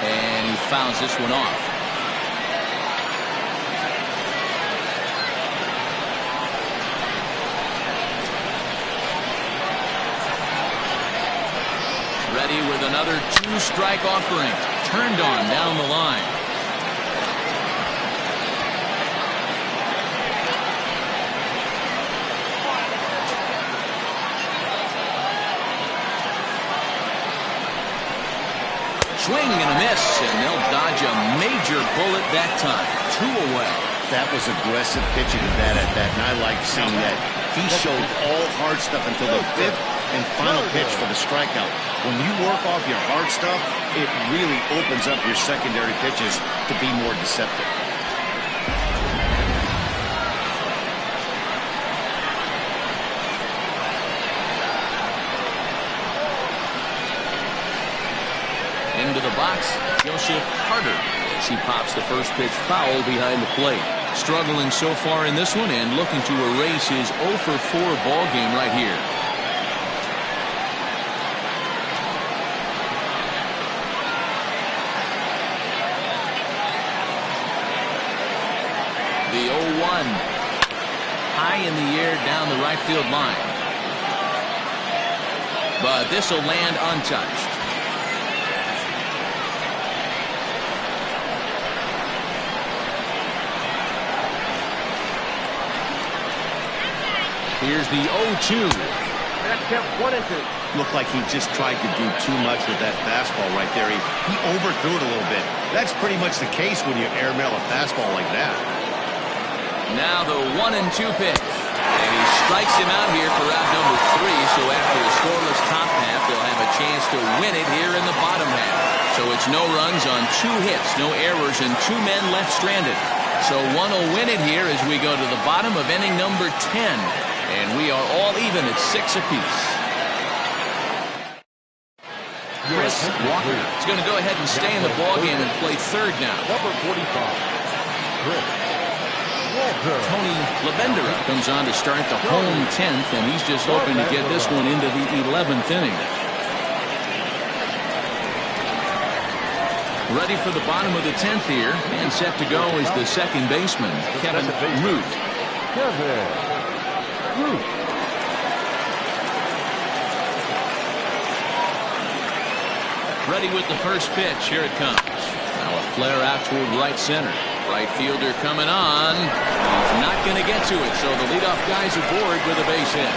And he fouls this one off. Ready with another 2-strike offering. Turned on down the line. Swing and a miss, and they'll dodge a major bullet that time. 2 away. That was aggressive pitching to bat at that, and I like seeing that. He showed all hard stuff until the 5th and final pitch for the strikeout. When you work off your hard stuff, it really opens up your secondary pitches to be more deceptive. Into the box, Joseph Carter, as he pops the first pitch foul behind the plate. Struggling so far in this one and looking to erase his 0 for 4 ball game right here. The 0-1 high in the air down the right field line. But this will land untouched. Here's the 0-2. That's count 1-2. Looked like he just tried to do too much with that fastball right there. He overthrew it a little bit. That's pretty much the case when you airmail a fastball like that. Now the 1-2 pitch. And he strikes him out here for out number 3. So after a scoreless top half, they'll have a chance to win it here in the bottom half. So it's no runs on 2 hits, no errors, and 2 men left stranded. So one will win it here as we go to the bottom of inning number 10. And we are all even at 6 apiece. Chris Walker is going to go ahead and stay in the ballgame and play third now. Number 45, Chris Walker. Tony Lavendera comes on to start the home 10th, and he's just hoping to get this one into the 11th inning. Ready for the bottom of the 10th here, and set to go is the second baseman, Kevin Root. Kevin Root. Ready with the first pitch. Here it comes. Now a flare out toward right center. Right fielder coming on. He's not going to get to it, so the leadoff guy's aboard with a base hit.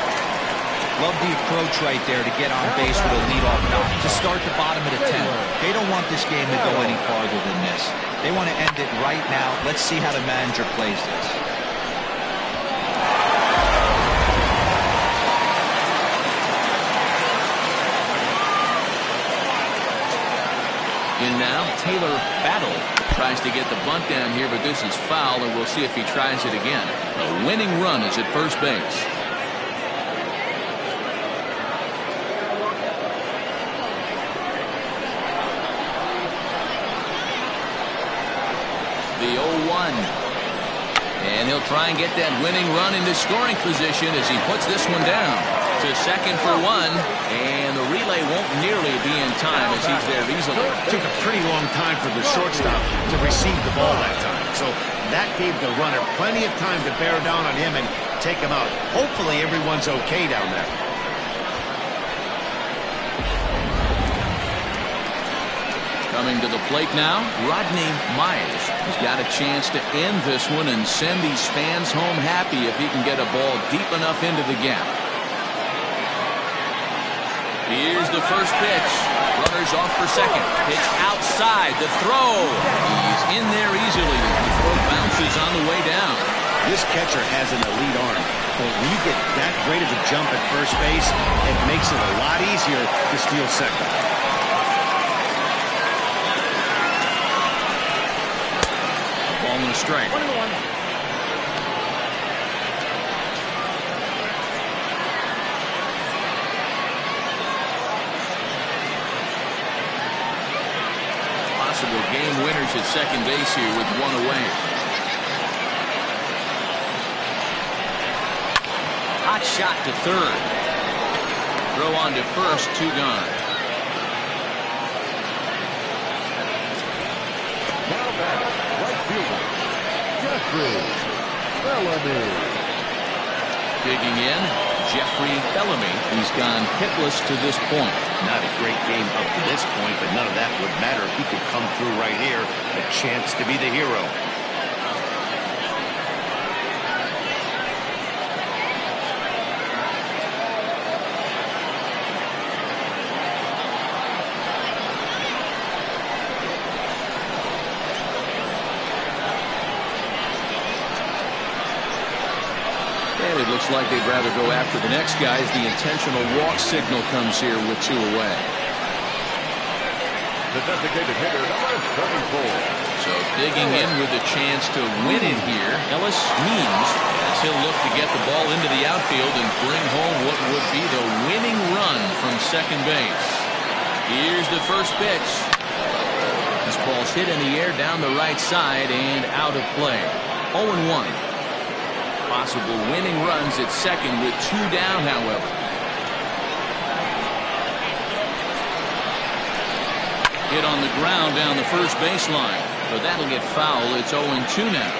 Love the approach right there to get on base with a leadoff knock to start the bottom of the 10th. They don't want this game to go any farther than this. They want to end it right now. Let's see how the manager plays this. In now, Taylor Battle tries to get the bunt down here, but this is foul, and we'll see if he tries it again. A winning run is at first base. The 0-1. And he'll try and get that winning run into scoring position as he puts this one down. To second for 1, and the relay won't nearly be in time as he's there easily. Took a pretty long time for the shortstop to receive the ball that time. So that gave the runner plenty of time to bear down on him and take him out. Hopefully everyone's okay down there. Coming to the plate now, Rodney Myers. He's got a chance to end this one and send these fans home happy if he can get a ball deep enough into the gap. Here's the first pitch. Runners off for second. Pitch outside. The throw. He's in there easily. The throw bounces on the way down. This catcher has an elite arm. But when you get that great of a jump at first base, it makes it a lot easier to steal second. Ball and a strike. 1-1. Possible game winners at second base here with 1 away. Hot shot to third. Throw on to first, 2 gone. Now back, right fielder, Jeffrey Bellamy. Digging in, Jeffrey Bellamy. He's gone hitless to this point. Not a great game up to this point, but none of that would matter if he could come through right here. A chance to be the hero. And it looks like they'd rather go after the next guy as the intentional walk signal comes here with 2 away. The designated hitter, number 34. So digging in with a chance to win it here, Ellis Means, as he'll look to get the ball into the outfield and bring home what would be the winning run from second base. Here's the first pitch. This ball's hit in the air down the right side and out of play. 0-1. Possible winning runs at second with 2 down, however. Hit on the ground down the first baseline, but that'll get foul. It's 0-2 now.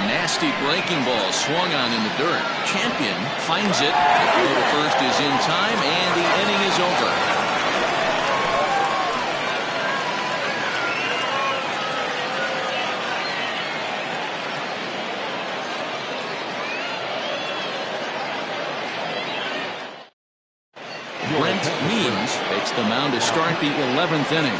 Nasty breaking ball swung on in the dirt. Champion finds it. The throw to first is in time, and the inning is over. Takes the mound to start the 11th inning.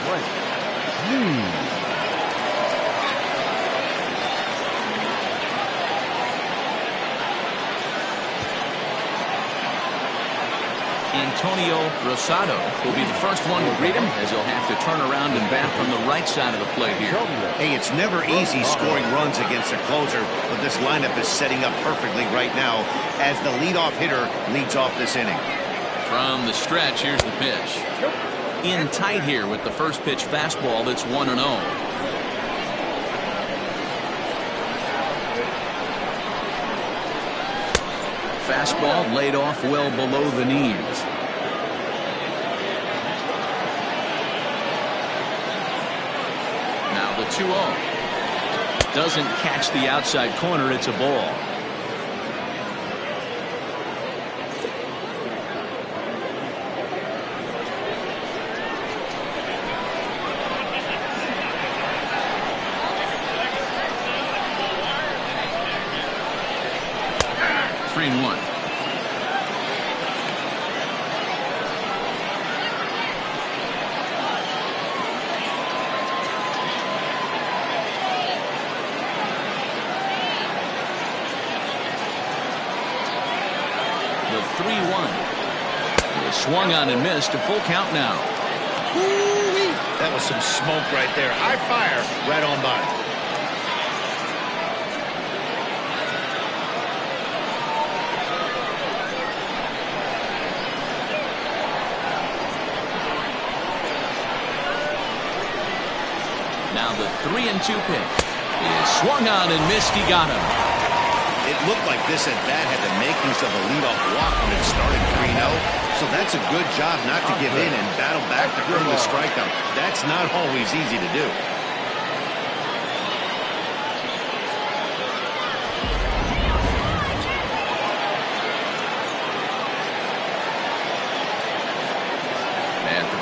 Antonio Rosado will be the first one to greet him, as he'll have to turn around and bat from the right side of the plate here. Hey, it's never easy scoring runs against a closer, but this lineup is setting up perfectly right now as the leadoff hitter leads off this inning. From the stretch, here's the pitch. In tight here with the first pitch fastball that's 1-0. Fastball laid off well below the knees. Now the 2-0. Doesn't catch the outside corner. It's a ball. And 1. The 3-1. Swung on and missed. A full count now. Woo-wee. That was some smoke right there. High fire right on by. Now the 3-2 pitch is swung on and missed. He got him. It looked like this at bat had the makings of a leadoff walk when it started 3-0. So that's a good job not to give in and battle back to earn the strikeout. That's not always easy to do.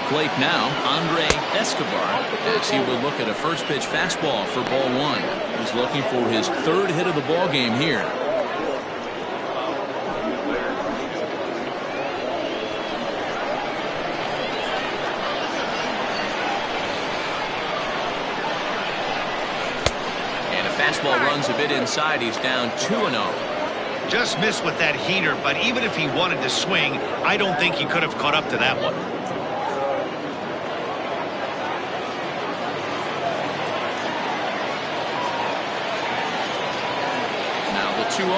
Plate now, Andre Escobar, as he will look at a first pitch fastball for ball 1. He's looking for his 3rd hit of the ball game here. And a fastball runs a bit inside. He's down 2-0. Just missed with that heater, but even if he wanted to swing, I don't think he could have caught up to that one. Now the 2-0.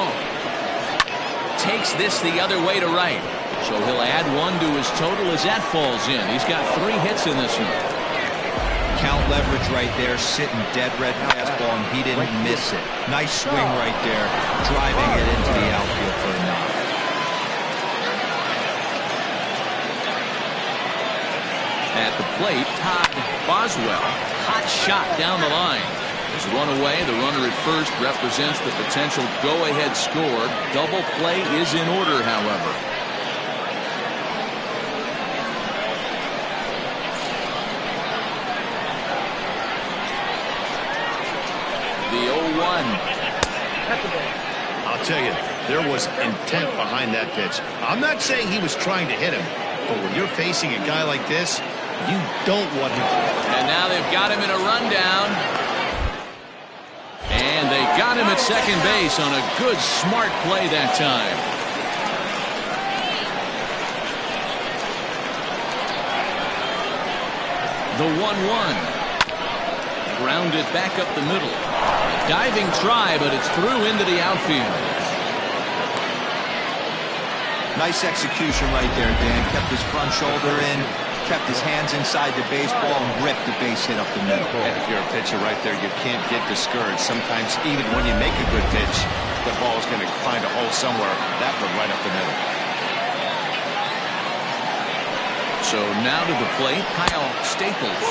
Takes this the other way to right. So he'll add 1 to his total as that falls in. He's got 3 hits in this one. Count leverage right there, sitting dead red fastball, and he didn't miss it. Nice swing right there, driving it into the outfield for a knock. At the plate, Todd Boswell. Hot shot down the line. There's one away. The runner at first represents the potential go-ahead score. Double play is in order, however. The 0-1. I'll tell you, there was intent behind that pitch. I'm not saying he was trying to hit him, but when you're facing a guy like this, you don't want him. And now they've got him in a rundown. And they got him at second base on a good, smart play that time. The 1-1. Grounded back up the middle. Diving try, but it's through into the outfield. Nice execution right there, Dan. Kept his front shoulder in, kept his hands inside the baseball, and ripped the base hit up the middle. And if you're a pitcher right there, you can't get discouraged. Sometimes even when you make a good pitch, the ball is going to find a hole somewhere. That one right up the middle. So now to the plate, Kyle Staples.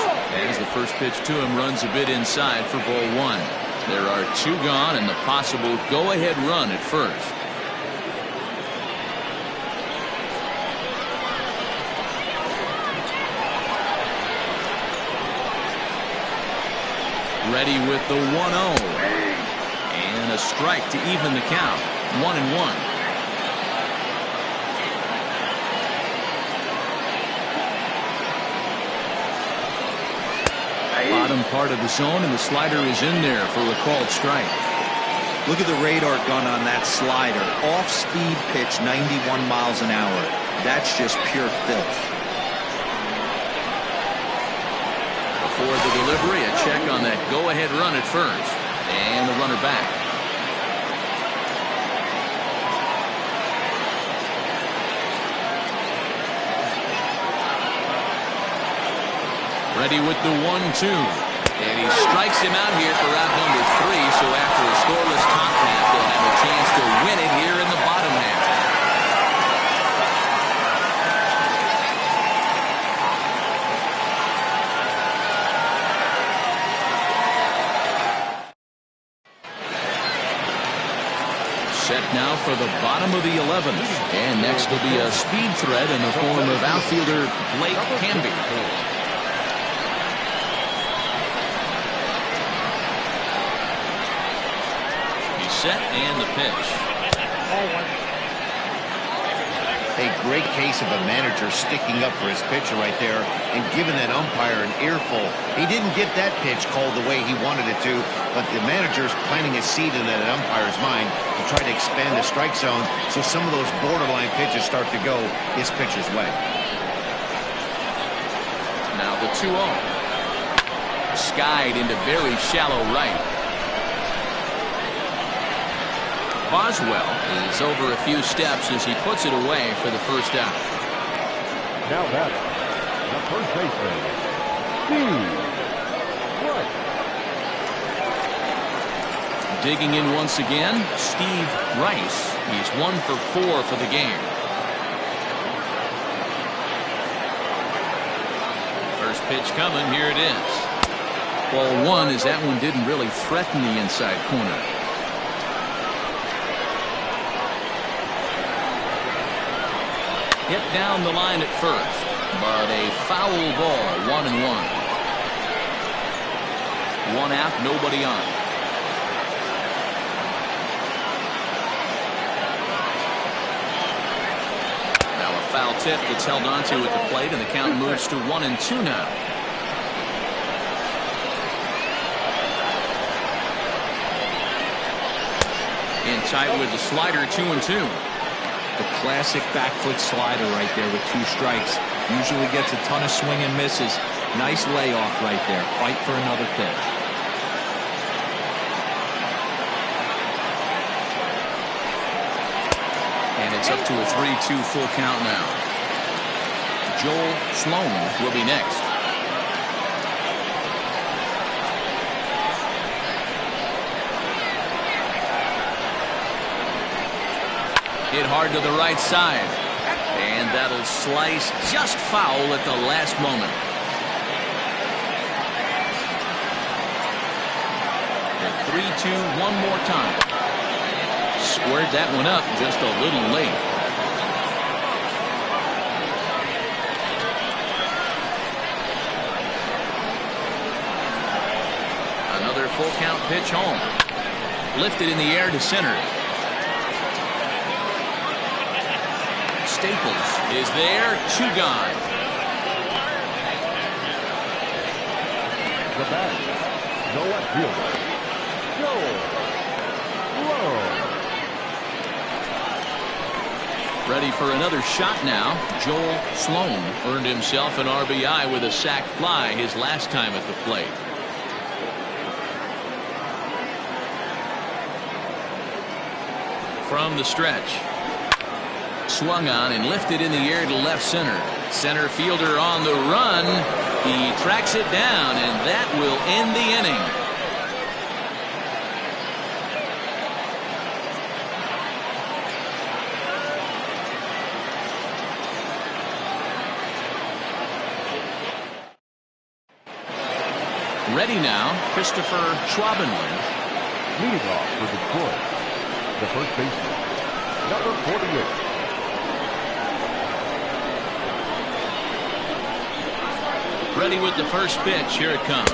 As the first pitch to him runs a bit inside for ball 1. There are 2 gone and the possible go-ahead run at first. Ready with the 1-0. And a strike to even the count. 1-1. Bottom part of the zone, and the slider is in there for a called strike. Look at the radar gun on that slider. Off-speed pitch, 91 miles an hour. That's just pure filth. Before the delivery, a check on that go-ahead run at first. And the runner back. Ready with the 1-2. And he strikes him out here for out number 3. So after a scoreless top half, they'll have a chance to win it here in the bottom half. Set now for the bottom of the 11th. And next will be a speed threat in the form of outfielder Blake Canby. He's set and the pitch. A great case of a manager sticking up for his pitcher right there and giving that umpire an earful. He didn't get that pitch called the way he wanted it to, but the manager's planting a seed in that umpire's mind to try to expand the strike zone so some of those borderline pitches start to go his pitcher's way. Now the 2-0. Skied into very shallow right. Boswell is over a few steps as he puts it away for the first out. Now batting, the first baseman, Steve Rice. Digging in once again, Steve Rice. He's 1 for 4 for the game. First pitch coming, here it is. Ball 1 as that one didn't really threaten the inside corner. Hit down the line at first, but a foul ball, 1-1. 1 out, nobody on. Now a foul tip that's held onto at the plate, and the count moves to 1-2 now. In tight with the slider, 2-2. The classic back foot slider right there with 2 strikes. Usually gets a ton of swing and misses. Nice layoff right there. Fight for another pitch. And it's up to a 3-2 full count now. Joel Sloan will be next. Hit hard to the right side. And that'll slice just foul at the last moment. The 3-2 one more time. Squared that one up just a little late. Another full count pitch home. Lifted in the air to center. Staples is there, 2 gone. The batter, no left fielder, Joel Sloan. Ready for another shot now. Joel Sloan earned himself an RBI with a sac fly his last time at the plate. From the stretch. Swung on and lifted in the air to left center. Center fielder on the run. He tracks it down, and that will end the inning. Ready now, Christopher Schwabenland. Leading off for Detroit, the first baseman, number 48. Ready with the first pitch. Here it comes.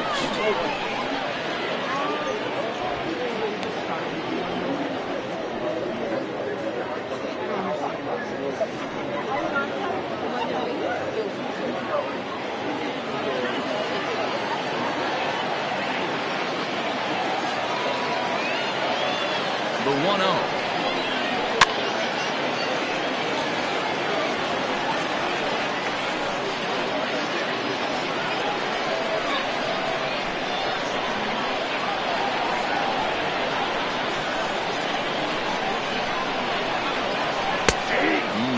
The 1-0.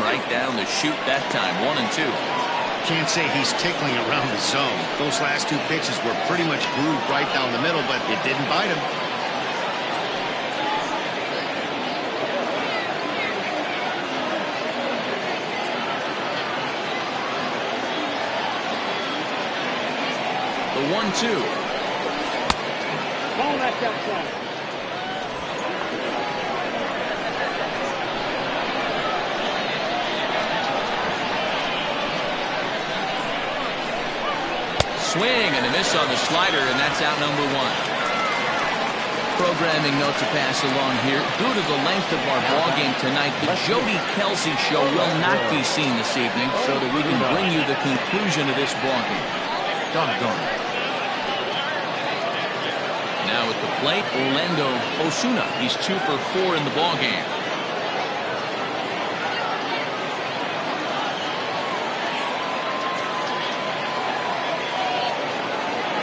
Right down the chute that time. 1-2. Can't say he's tickling around the zone. Those last two pitches were pretty much grooved right down the middle, but it didn't bite him. The 1-2. Ball that's outside. Swing and a miss on the slider, and that's out number 1. Programming note to pass along here. Due to the length of our ball game tonight, the Jody Kelsey show will not be seen this evening, so that we can bring you the conclusion of this ball game. Doggone it. Now at the plate, Orlando Osuna. He's 2 for 4 in the ball game.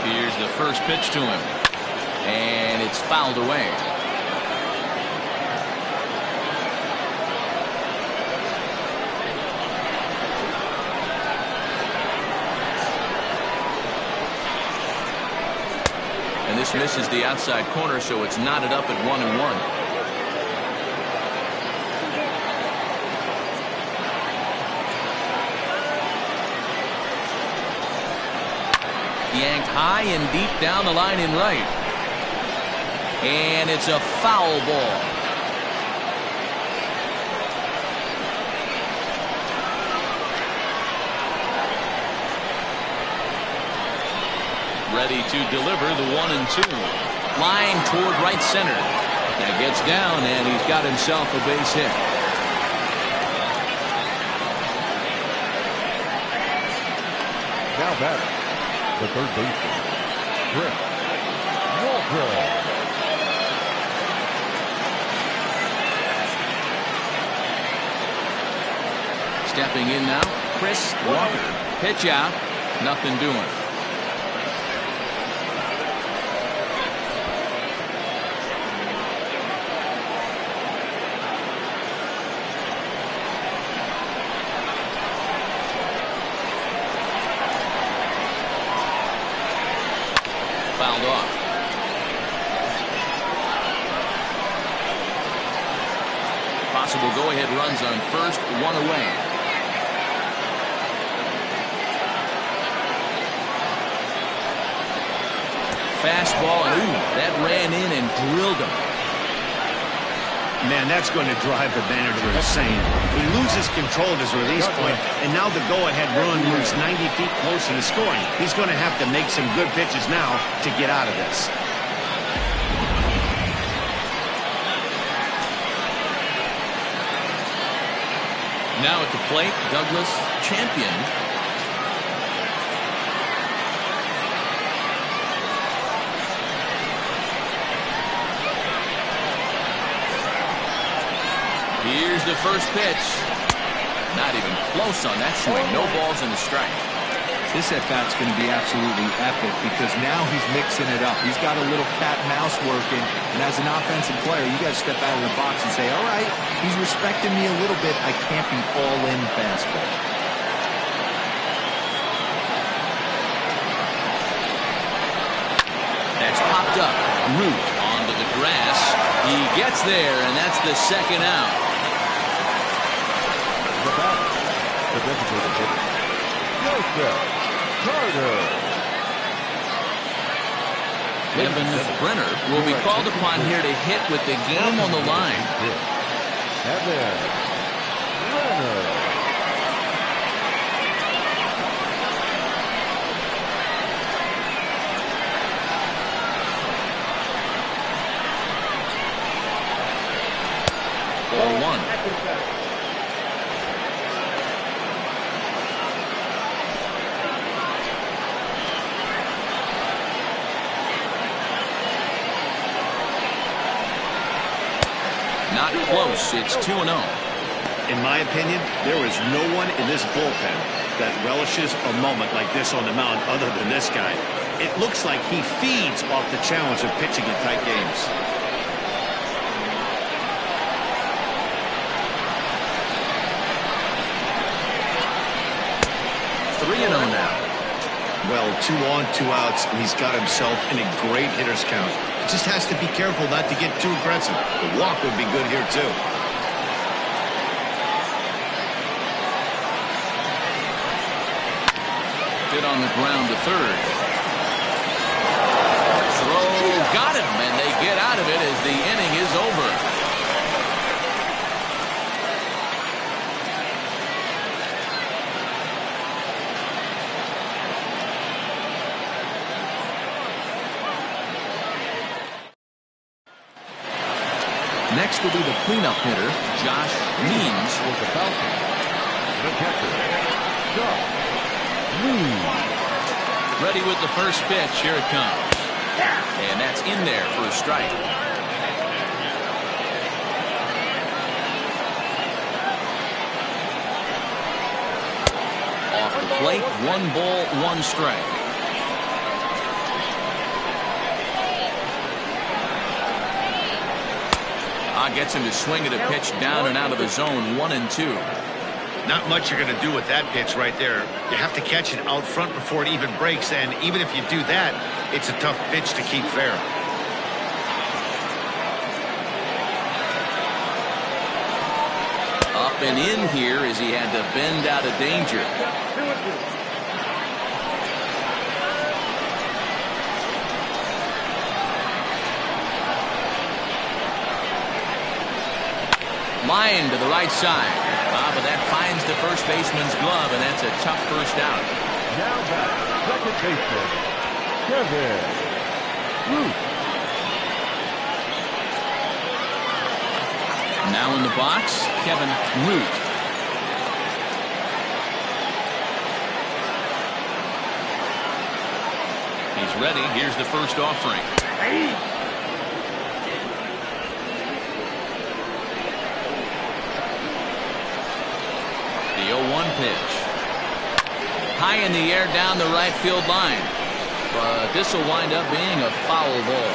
Here's the first pitch to him, and it's fouled away. And this misses the outside corner, so it's knotted up at 1-1. Yanked high and deep down the line in right. And it's a foul ball. Ready to deliver the 1-2. Line toward right center. That gets down, and he's got himself a base hit. Now batting, the third baseman, Chris Walker. Stepping in now, Chris Walker. Pitch out, nothing doing. Fouled off. Possible go-ahead runs on first, one away. Fastball, and ooh, that ran in and drilled him. Man, that's going to drive the manager insane. He loses control of his release point, and now the go-ahead run moves 90 feet closer to scoring. He's going to have to make some good pitches now to get out of this. Now at the plate, Douglas Champion. Here's the first pitch. Not even close on that swing. No balls and a strike. This at-bat's going to be absolutely epic because now he's mixing it up. He's got a little cat and mouse working, and as an offensive player, you got to step out of the box and say, all right, he's respecting me a little bit. I can't be all-in fastball. That's popped up. Root onto the grass. He gets there, and that's the second out. The batter, the designated hitter, Joseph Carter. Evan Brenner will be called upon here to hit with the game on the line. Evan Brenner. Ball one. Not close. It's 2-0. In my opinion, there is no one in this bullpen that relishes a moment like this on the mound other than this guy. It looks like he feeds off the challenge of pitching in tight games. Now. Well, 2 on, 2 outs, and he's got himself in a great hitter's count. Just has to be careful not to get too aggressive. The walk would be good here, too. Hit on the ground to third. Throw got him, and they get out of it as the inning is over. Next will be the cleanup hitter, Josh Means. For the Falcons, the catcher, Josh Means. Ready with the first pitch. Here it comes. And that's in there for a strike. Off the plate, 1 ball, 1 strike. Gets him to swing at a pitch down and out of the zone, 1-2. Not much you're going to do with that pitch right there. You have to catch it out front before it even breaks, and even if you do that, it's a tough pitch to keep fair. Up and in here as he had to bend out of danger. Line to the right side. But that finds the first baseman's glove, and that's a tough first out. Now back, second baseman, Kevin Root. Now in the box, Kevin Root. He's ready. Here's the first offering. The 0-1 pitch. High in the air down the right field line. But this will wind up being a foul ball.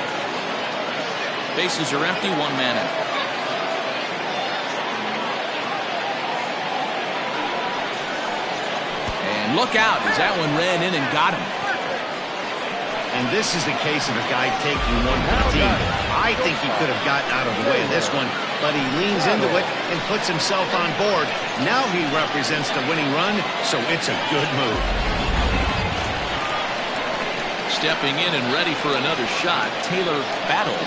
Bases are empty, 1 man out. And look out as that one ran in and got him. And this is the case of a guy taking one for the team. I think he could have gotten out of the way of this one, but he leans into it and puts himself on board. Now he represents the winning run, so it's a good move. Stepping in and ready for another shot, Taylor Battle.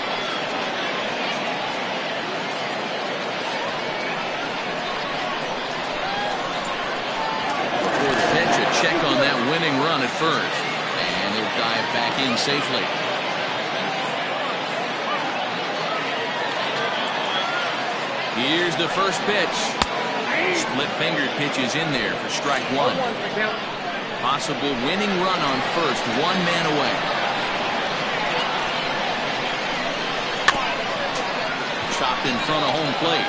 Before the pitch, a check on that winning run at first. And he'll dive back in safely. Here's the first pitch. Split-fingered pitch is in there for strike 1. Possible winning run on first, 1 man away. Chopped in front of home plate.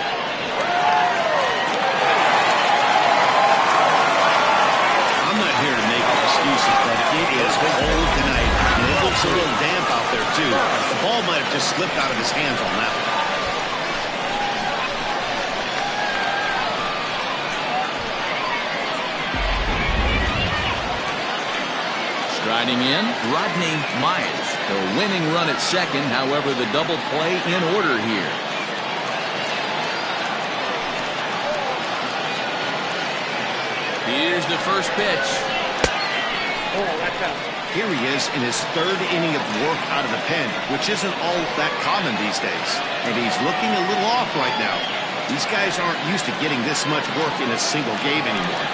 I'm not here to make excuses, but it is cold tonight, and it looks a little damp out there, too. The ball might have just slipped out of his hands on that one. Striding in, Rodney Myers. The winning run at second, however, the double play in order here. Here's the first pitch. Here he is in his 3rd inning of work out of the pen, which isn't all that common these days. And he's looking a little off right now. These guys aren't used to getting this much work in a single game anymore.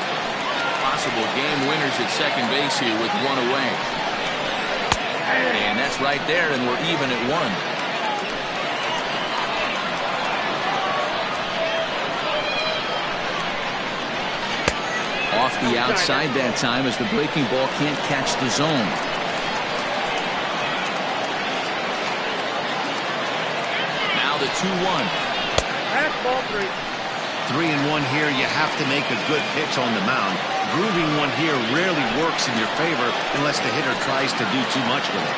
Possible game winners at second base here with 1 away. And that's right there, and we're even at 1. Off the outside that time as the breaking ball can't catch the zone. Now the 2-1. Pass ball 3. 3-1 here. You have to make a good pitch on the mound. Grooving one here rarely works in your favor unless the hitter tries to do too much with it.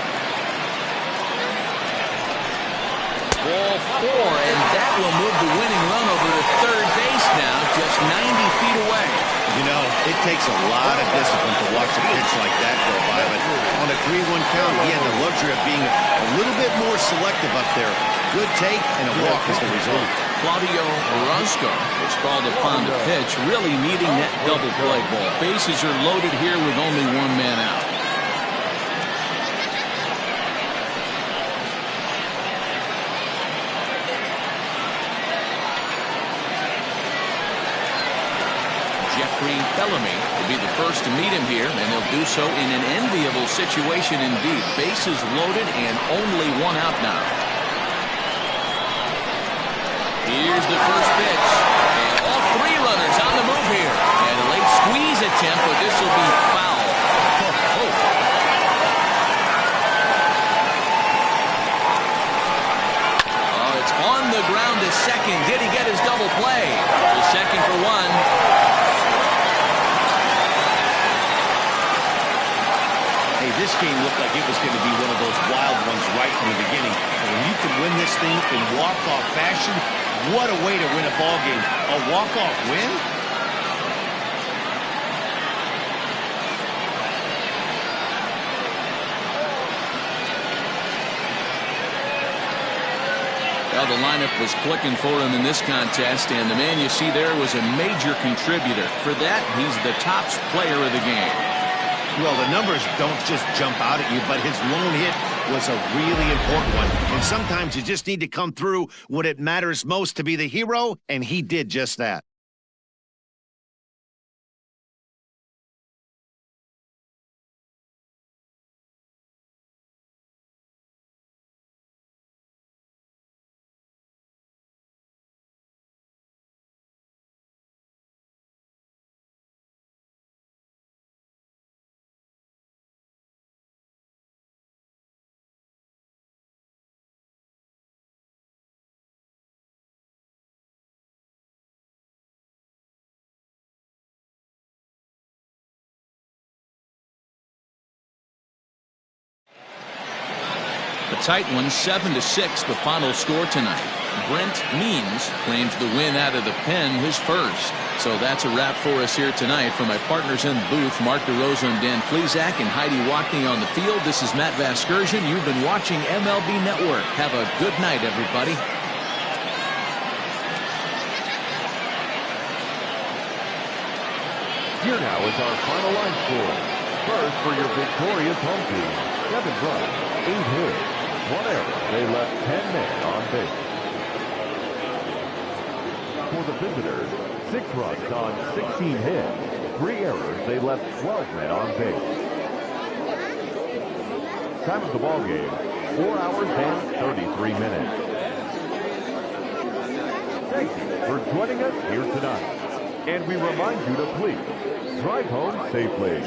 Ball 4, and that will move the winning run over to third base now, just 90 feet away. You know, it takes a lot of discipline to watch a pitch like that go by, but on a 3-1 count, he had the luxury of being a little bit more selective up there. Good take and a walk is the result. Claudio Orozco was called upon to pitch, really needing that double play ball. Bases are loaded here with only one man out. Jeffrey Bellamy will be the first to meet him here, and he'll do so in an enviable situation indeed. Bases loaded and only one out now. Here's the first pitch, and all 3 runners on the move here. And a late squeeze attempt, but this will be foul. Oh, it's on the ground to second. Did he get his double play? The second for 1. Hey, this game looked like it was going to be one of those wild ones right from the beginning. And when you can win this thing in walk-off fashion, what a way to win a ball game. A walk-off win? Well, the lineup was clicking for him in this contest, and the man you see there was a major contributor. For that, he's the top player of the game. Well, the numbers don't just jump out at you, but his lone hit was a really important one. And sometimes you just need to come through when it matters most to be the hero, and he did just that. A tight one, 7-6, the final score tonight. Brent Means claims the win out of the pen, his first. So that's a wrap for us here tonight. For my partners in the booth, Mark DeRosa and Dan Plesac and Heidi Watney on the field, this is Matt Vasgersian. You've been watching MLB Network. Have a good night, everybody. Here now is our final line score. First, for your victorious home team, 7 runs, 8 hits, 1 error. They left 10 men on base. For the visitors, 6 runs on 16 hits, 3 errors. They left 12 men on base. Time of the ball game, 4 hours and 33 minutes. Thank you for joining us here tonight. And we remind you to please drive home safely.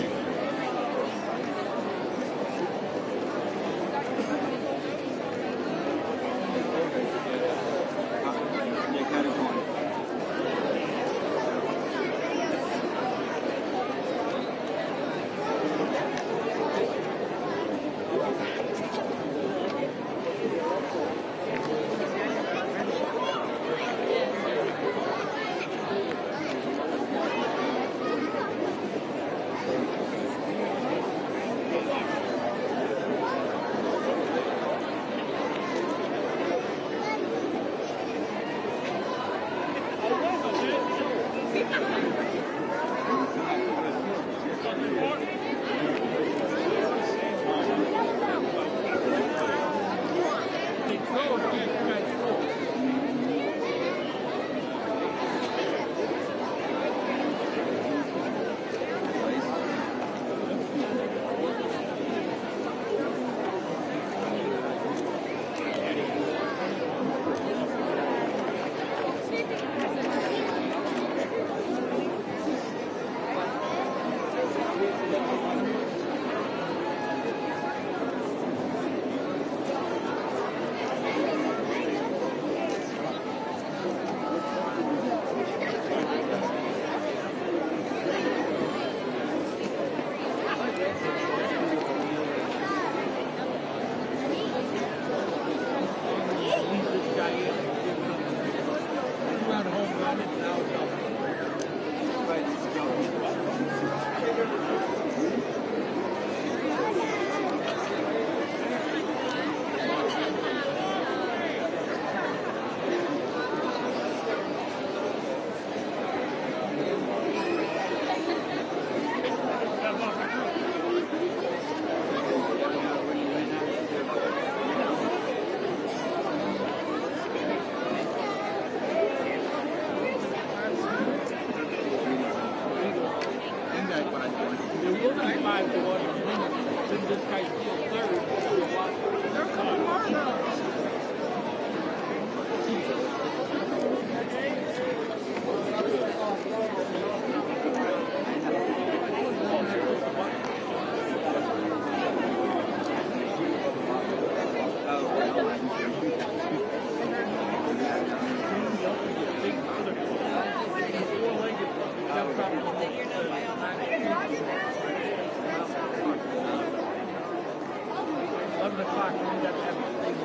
11 o'clock. We got to have a thing.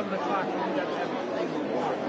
11 o'clock, we got to have a thing with water.